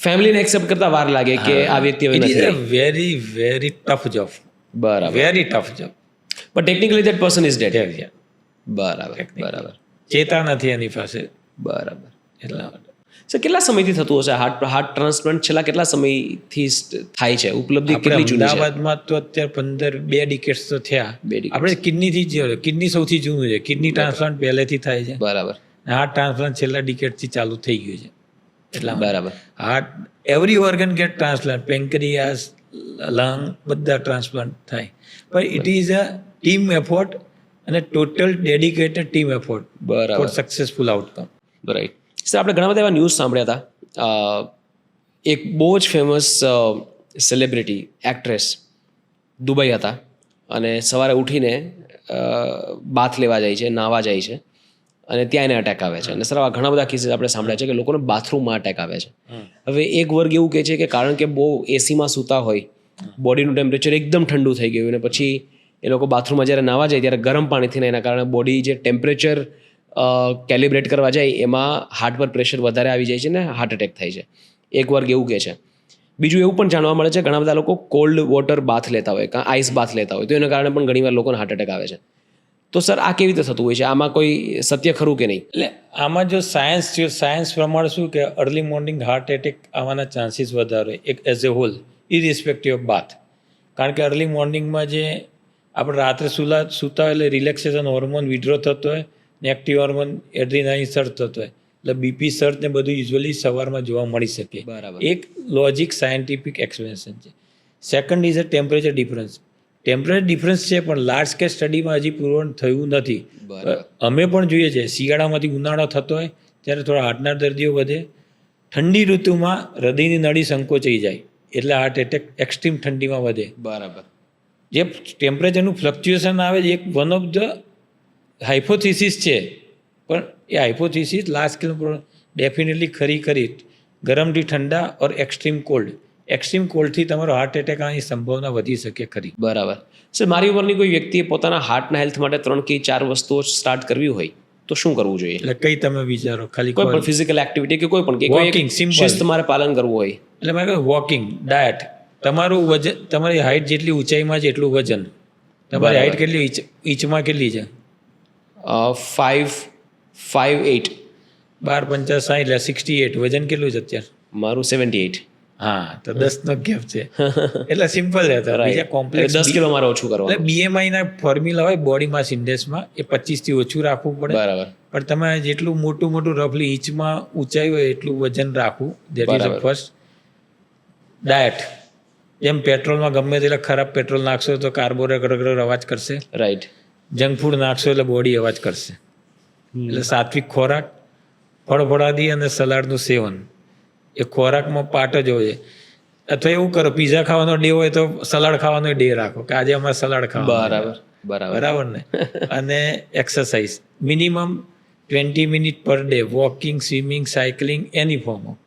ફેમિલીને એક્સેપ્ટ કરતા વાર લાગે કે આ વ્યક્તિ હવે નથી. Very very tough job. બરાબર. Very tough job. પણ technically that person is dead. બરાબર. બરાબર. ચેતા નથી એની પાસે. બરાબર. એટલા માટે સર કેટલા સમયથી થતું હશે હાર્ટ ટ્રાન્સપ્લાન્ટ? છેલ્લા કેટલા સમયથી થાય છે? ઉપલબ્ધિ કેટલી જૂની છે? અમદાવાદમાં તો અત્યારે 2 ડિકેટ્સ તો થયા. આપણે કિડની સૌથી જૂનું છે. કિડની ટ્રાન્સપ્લાન્ટ પહેલેથી થાય છે. બરાબર. હાર્ટ ટ્રાન્સપ્લાન્ટ છેલ્લા ડિકેટથી ચાલુ થઈ ગયું છે. એટલા બરાબર. Heart every organ get transplant, pancreas, lung બધા ટ્રાન્સપ્લાન્ટ થાય, પણ it is a team effort અને total dedicated team effort for successful outcome. Right. Sir આપણે ઘણા બધા એવા ન્યૂઝ સાંભળ્યા હતા. એક બહુ જ ફેમસ સેલિબ્રિટી એક્ટ્રેસ દુબઈ હતા અને સવારે ઉઠીને બાથ લેવા જાય છે, નાહવા જાય છે અને ત્યાં એને અટેક આવે છે. અને સર આવા ઘણા બધા કેસીસ આપણે સાંભળ્યા છે કે લોકોને બાથરૂમમાં અટેક આવે છે. હવે એક વર્ગ એવું કહે છે કે કારણ કે બહુ એસીમાં સૂતા હોય, બોડીનું ટેમ્પરેચર એકદમ ઠંડુ થઈ ગયું અને પછી એ લોકો બાથરૂમમાં જ્યારે નાહવા જાય ત્યારે ગરમ પાણીથી ને એના કારણે બોડી જે ટેમ્પરેચર કેલિબ્રેટ કરવા જાય એમાં હાર્ટ પર પ્રેશર વધારે આવી જાય છે ને હાર્ટ એટેક થાય છે. એક વર્ગ એવું કહે છે. બીજું એવું પણ જાણવા મળે છે ઘણા બધા લોકો કોલ્ડ વોટર બાથ લેતા હોય, કાં આઈસ બાથ લેતા હોય, તો એના કારણે પણ ઘણીવાર લોકોને હાર્ટ એટેક આવે છે. તો સર આ કેવી રીતે થતું હોય છે? આમાં કોઈ સત્ય ખરું કે નહીં? એટલે આમાં જો સાયન્સ પ્રમાણે શું કે અર્લી મોર્નિંગ હાર્ટ એટેક આવવાના ચાન્સીસ વધારે એક as a whole irrespective of bath. કારણ કે અર્લી મોર્નિંગમાં જે આપણે રાત્રે સૂતા હોય એટલે રિલેક્સેશન હોર્મોન વિડ્રો થતો હોય ને એક્ટિવ હોર્મોન એડ્રીનાલિન સર્ચ થતો હોય, એટલે બીપી સર્ચ ને બધું યુઝ્યુઅલી સવારમાં જોવા મળી શકે. એક લોજિક સાયન્ટિફિક એક્સપ્લેનેશન છે. Second is a temperature difference. Temperature difference છે પણ લાર્જ સ્કેલ સ્ટડીમાં હજી પૂર્ણ થયું નથી. અમે પણ જોઈએ છે શિયાળામાંથી ઉનાળો થતો હોય ત્યારે થોડા હાર્ટના દર્દીઓ વધે, ઠંડી ઋતુમાં હૃદયની નળી સંકોચાઈ જાય એટલે હાર્ટ એટેક એક્સ્ટ્રીમ ઠંડીમાં વધે. બરાબર. જે ટેમ્પરેચરનું ફ્લક્ચ્યુએશન આવે છે એક વન ઓફ ધ હાઇપોથિસિસ છે, પણ એ હાઇપોથિસિસ લાર્જ સ્કેલ પર ડેફિનેટલી ખરી ગરમથી ઠંડા ઓર એક્સ્ટ્રીમ કોલ્ડથી તમારો હાર્ટ એટેક આવવાની સંભાવના વધી શકે ખરી. બરાબર. સર મારી ઉંમરની કોઈ વ્યક્તિએ પોતાના હાર્ટના હેલ્થ માટે 3 કે 4 વસ્તુઓ સ્ટાર્ટ કરવી હોય તો શું કરવું જોઈએ? એટલે કઈ તમે વિચારો? ખાલી કોઈ પણ ફિઝિકલ એક્ટિવિટી કે કોઈ પણ કે વોકિંગ સિમ્પલ શિસ્ત તમારે પાલન કરવું હોય એટલે મેં કહ્યું વોકિંગ, ડાયટ, તમારું વજન, તમારી હાઇટ જેટલી ઊંચાઈમાં છે એટલું વજન. તમારી હાઇટ કેટલી ઇંચમાં કેટલી છે? 5'8". 12 5 60 એટલે 68. વજન કેટલું છે અત્યારે? મારું 78. હા, તો 10નો ગેપ છે. એટલે સિમ્પલ રહેતા. બીજા કોમ્પ્લેક્સ 10 કિલો મારે ઓછું કરવાનું. એટલે BMI ના ફોર્મ્યુલા હોય બોડી માસ ઇન્ડેક્સમાં, એ 25 થી ઓછું રાખવું પડે. બરાબર. પણ તમે જેટલું મોટું રફલી ઇંચમાં ઊંચાઈ હોય એટલું વજન રાખવું. That is first. ડાયટ, જેમ પેટ્રોલમાં ગમે તેટલા ખરાબ પેટ્રોલ નાખશો તો કાર્બોરેટર અવાજ કરશે. રાઈટ. જંક ફૂડ નાખશો એટલે બોડી અવાજ કરશે. એટલે સાત્વિક ખોરાક, ફળફળાદી અને સલાડનું સેવન એ ખોરાકમાં પાર્ટ જ હોય. અથવા એવું કરો, પીઝા ખાવાનો ડે હોય તો સલાડ ખાવાનો ડે રાખો કે આજે અમારે સલાડ ખાવાનું. બરાબર ને. અને exercise minimum 20 minute per day, walking, swimming, cycling, any form of.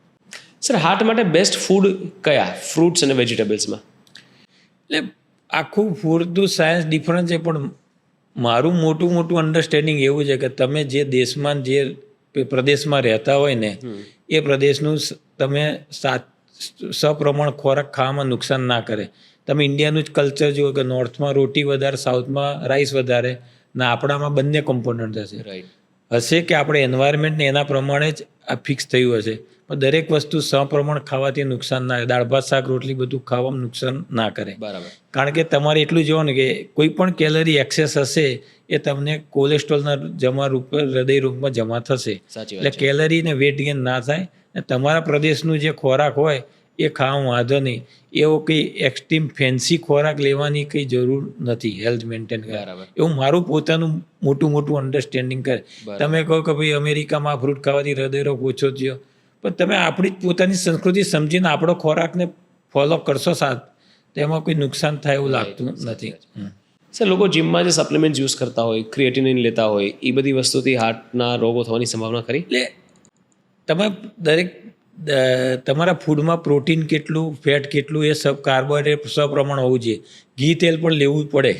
Sir heart માટે બેસ્ટ ફૂડ કયા, ફ્રૂટ્સ અને વેજીટેબલ્સમાં? એટલે આખું ફૂડનું સાયન્સ ડિફરન્સ છે, પણ મારું મોટું અન્ડરસ્ટેન્ડિંગ એવું છે કે તમે જે દેશમાં જે પ્રદેશમાં રહેતા હોય ને એ પ્રદેશનું તમે સપ્રમાણ ખોરાક ખાવામાં નુકસાન ના કરે. તમે ઇન્ડિયાનું જ કલ્ચર જુઓ કે નોર્થમાં રોટી વધારે, સાઉથમાં રાઈસ વધારે, ને આપણામાં બંને કમ્પોનન્ટ હશે કે આપણે એન્વાયરમેન્ટને એના પ્રમાણે જ આ ફિક્સ થયું હશે. પણ દરેક વસ્તુ સપ્રમાણ ખાવાથી નુકસાન ના, દાળ ભાત શાક રોટલી બધું ખાવામાં નુકસાન ના કરે. કારણ કે તમારે એટલું જોવાનું કે કોઈ પણ કેલરી એક્સેસ હશે એ તમને કોલેસ્ટ્રોલના જમા રૂપ, હૃદય રૂપમાં જમા થશે. એટલે કેલરી ને વેટ ગેઇન ના થાય. ને તમારા પ્રદેશનું જે ખોરાક હોય એ ખાવામાં વાંધો નહીં. એવો કંઈ એક્સ્ટ્રીમ ફેન્સી ખોરાક લેવાની કંઈ જરૂર નથી હેલ્થ મેન્ટેન કરવા. એવું મારું પોતાનું મોટું અન્ડરસ્ટેન્ડિંગ કરે. તમે કહો કે ભાઈ અમેરિકામાં આ ફ્રૂટ ખાવાથી હૃદયરોગ ઓછો થયો, પણ તમે આપણી જ પોતાની સંસ્કૃતિ સમજીને આપણો ખોરાકને ફોલો કરશો સાથ, તો એમાં કોઈ નુકસાન થાય એવું લાગતું નથી. સર લોકો જીમમાં જે સપ્લિમેન્ટ યુઝ કરતા હોય, ક્રિએટિનિન લેતા હોય, એ બધી વસ્તુથી હાર્ટના રોગો થવાની સંભાવના ખરી? એટલે તમે દરેક તમારા ફૂડમાં પ્રોટીન કેટલું, ફેટ કેટલું, એ કાર્બોહાઈડ્રેટ સપ્રમાણ હોવું જોઈએ. ઘી તેલ પણ લેવું પડે,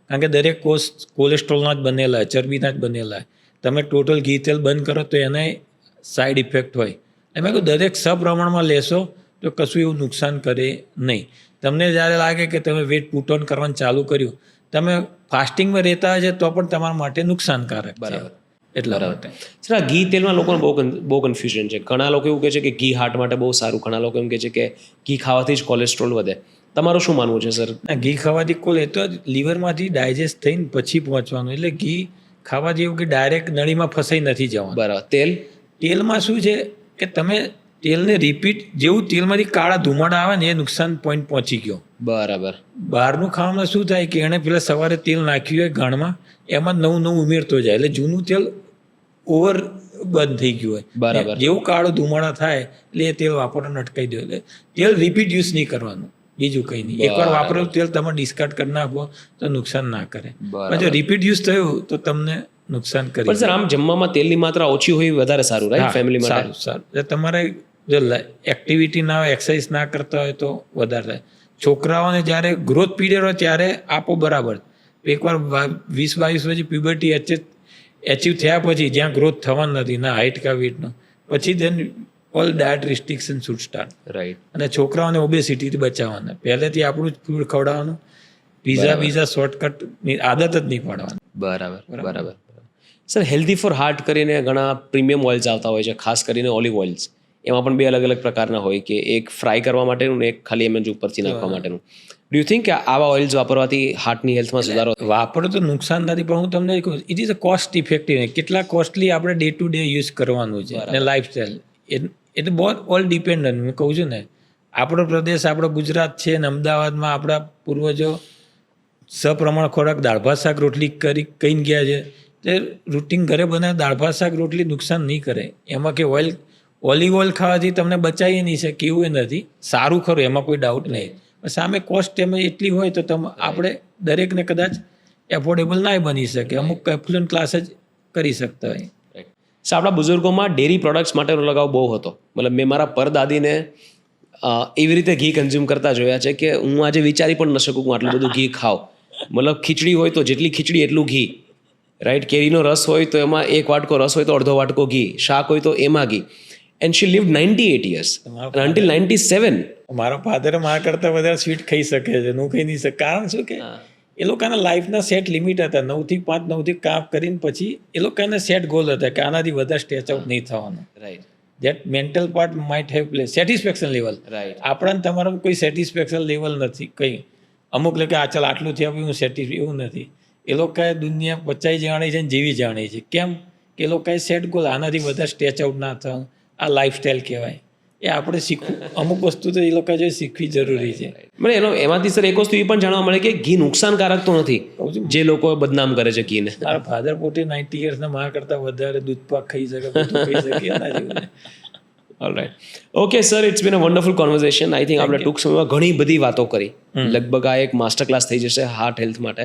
કારણ કે દરેક કોષ કોલેસ્ટ્રોલના જ બનેલા, ચરબીના જ બનેલા. તમે ટોટલ ઘી તેલ બંધ કરો તો એને સાઈડ ઇફેક્ટ હોય. એમાં કહું દરેક સપ્રમાણમાં લેશો તો કશું એવું નુકસાન કરે નહીં. તમને જ્યારે લાગે કે તમે વેટ પુટ ઓન કરવાનું ચાલુ કર્યું, તમે ફાસ્ટિંગમાં રહેતા હોય છે તો પણ તમારા માટે નુકસાનકારક. બરાબર. એટલા માટે સર આ ઘી તેલમાં લોકોને બહુ કન્ફ્યુઝન છે. ઘણા લોકો એવું કહે છે કે ઘી હાર્ટ માટે બહુ સારું, ઘણા લોકો એમ કહે છે કે ઘી ખાવાથી જ કોલેસ્ટ્રોલ વધે. તમારું શું માનવું છે સર? ઘી ખાવાથી એ તો લીવરમાંથી ડાયજેસ્ટ થઈને પછી પહોંચવાનું. એટલે ઘી ખાવાથી એવું કે ડાયરેક્ટ નળીમાં ફસાઈ નથી જવાનું. બરાબર. તેલમાં શું છે કે તમે તેલને રિપીટ, જેવું તેલમાંથી કાળા ધુમાડા આવે ને એ નુકસાન પોઈન્ટ પહોંચી ગયો. બરાબર. બહારનું ખાવામાં શું થાય કે એણે પેલા સવારે તેલ નાખ્યું હોય ગાણમાં, એમાં નવું ઉમેરતો જાય, એટલે જૂનું તેલ ઓવર બંધ થઈ ગયું હોય. બરાબર. જેવું કાળો ધુમાડા થાય એટલે એ તેલ વાપરવાનું અટકાઈ દો. એટલે તેલ રિપીટ યુઝ નહીં કરવાનું, બીજું કંઈ નહીં. એકવાર વાપરેલું તેલ તમે ડિસ્કાર્ડ કરી નાખો તો નુકસાન ના કરે. જો રિપીટ યુઝ થયું તો તમને નુકસાન કરે. પણ સર આમ જમવામાં તેલની માત્રા ઓછી હોય વધારે સારું, રાઈટ? ફેમિલી માટે સારું. તમારે જો એક્ટિવિટી ના હોય, એક્સરસાઇઝ ના કરતા હોય તો વધારે થાય. છોકરાઓને જ્યારે ગ્રોથ પીરિયડ હોય ત્યારે આપો બરાબર. એકવાર 20-22 પછી પ્યુબર્ટી એચીવ થયા પછી જ્યાં ગ્રોથ થવાનું નથી, ના હાઇટ કા વેટનો, પછી then all diet restriction should start. Right. અને છોકરાઓને ઓબેસિટીથી બચાવવાના. પહેલેથી આપણું જ ફૂડ ખવડાવવાનું, પીઝા શોર્ટકટની આદત જ નહીં પાડવાની. બરાબર. સર હેલ્ધી ફોર હાર્ટ કરીને ઘણા પ્રીમિયમ ઓઇલ્સ આવતા હોય છે, ખાસ કરીને ઓલિવ ઓઇલ્સ. એમાં પણ 2 અલગ પ્રકારના હોય, કે એક ફ્રાય કરવા માટેનું ને એક ખાલી એમ જ ઉપરથી નાખવા માટેનું. ડુ યુ થિંક કે આવા ઓઇલ્સ વાપરવાથી હાર્ટની હેલ્થમાં સુધારો? વાપરો તો નુકસાન નથી, પણ હું તમને કહું it is a cost effective. કેટલા કોસ્ટલી આપણે ડે ટુ ડે યુઝ કરવાનું છે અને લાઈફસ્ટાઈલ એ તો બહુ ઓલ ડિપેન્ડન્ટ. હું કહું છું ને, આપણો પ્રદેશ, આપણો ગુજરાત છે ને, અમદાવાદમાં આપણા પૂર્વજો સપ્રમાણ ખોરાક દાળ ભાત શાક રોટલી કહીને ગયા છે. તે રૂટીન ઘરે બનાવે દાળ ભાત શાક રોટલી નુકસાન નહીં કરે. એમાં કે ઓલિવ ઓઇલ ખાવાથી તમને બચાવી નહીં શકે એવું એ નથી. સારું ખરું, એમાં કોઈ ડાઉટ નહીં. સામે કોસ્ટ એમાં એટલી હોય તો આપણે દરેકને કદાચ એફોર્ડેબલ ના બની શકે. અમુક એફ્લુઅન્ટ ક્લાસ જ કરી શકતા હોય. આપણા બુઝુર્ગોમાં ડેરી પ્રોડક્ટ્સ માટેનો લગાવ બહુ હતો. મતલબ મેં મારા પરદાદીને એવી રીતે ઘી કન્ઝ્યુમ કરતા જોયા છે કે હું આજે વિચારી પણ ન શકું હું આટલું બધું ઘી ખાઉં. મતલબ ખીચડી હોય તો જેટલી ખીચડી એટલું ઘી, રાઈટ? કેરીનો રસ હોય તો એમાં 1 વાટકો રસ હોય તો અડધો વાટકો ઘી, શાક હોય તો એમાં ઘી. And she lived 98 years until 97. મારો ફાધર મારા કરતાં વધારે સ્વીટ ખાઈ શકે છે, હું ખાઈ નહીં શકે. કારણ શું કે એ લોકોના લાઈફના સેટ લિમિટ હતા. 9 થી 5, 9 થી કામ કરીને પછી એ લોકોના સેટ ગોલ હતા કે આનાથી વધારે સ્ટેચ આઉટ નહીં થવાનું. Right. That mental part might have play. Satisfaction level, right. આપણને તમારું કોઈ સેટિસ્ફેક્શન લેવલ નથી. કંઈ અમુક લોકો આ ચાલ આટલું થયા પછી હું સેટિસ્ફાઈ, એવું નથી. એ લોકોએ દુનિયા પચાઈ જાણી છે ને જેવી જાણી છે. કેમ કે એ લોકોએ સેટ ગોલ, આનાથી વધારે સ્ટેચ આઉટ ના થવાનું. આ લાઈફસ્ટાઈલ કહેવાય. એ આપણે શીખવું, અમુક વસ્તુ તો એ લોકો જોઈએ શીખવી જરૂરી છે. મને એમાંથી સર એક વસ્તુ એ પણ જાણવા મળે કે ઘી નુકસાનકારક તો નથી, જે લોકો બદનામ કરે છે ઘીને. મારા ફાધર પોતે 90 yearsના મારા કરતાં વધારે દૂધ પાક ખાઈ શકે, બધું ખાઈ શકે. એના જેવું alright okay sir it's been a wonderful conversation I think આપણે ટૂંક સમયમાં ઘણી બધી વાતો કરી લગભગ આ એક માસ્ટર ક્લાસ થઈ જશે હાર્ટ હેલ્થ માટે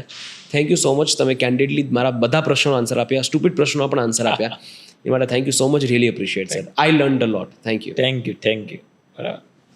થેન્ક યુ સો મચ તમે કેન્ડિડલી મારા બધા પ્રશ્નોનો આન્સર આપ્યા સ્ટુપિડ પ્રશ્નોના પણ આન્સર આપ્યા એ માટે thank you so much really appreciate sir I learn a lot thank you thank you બરાબર.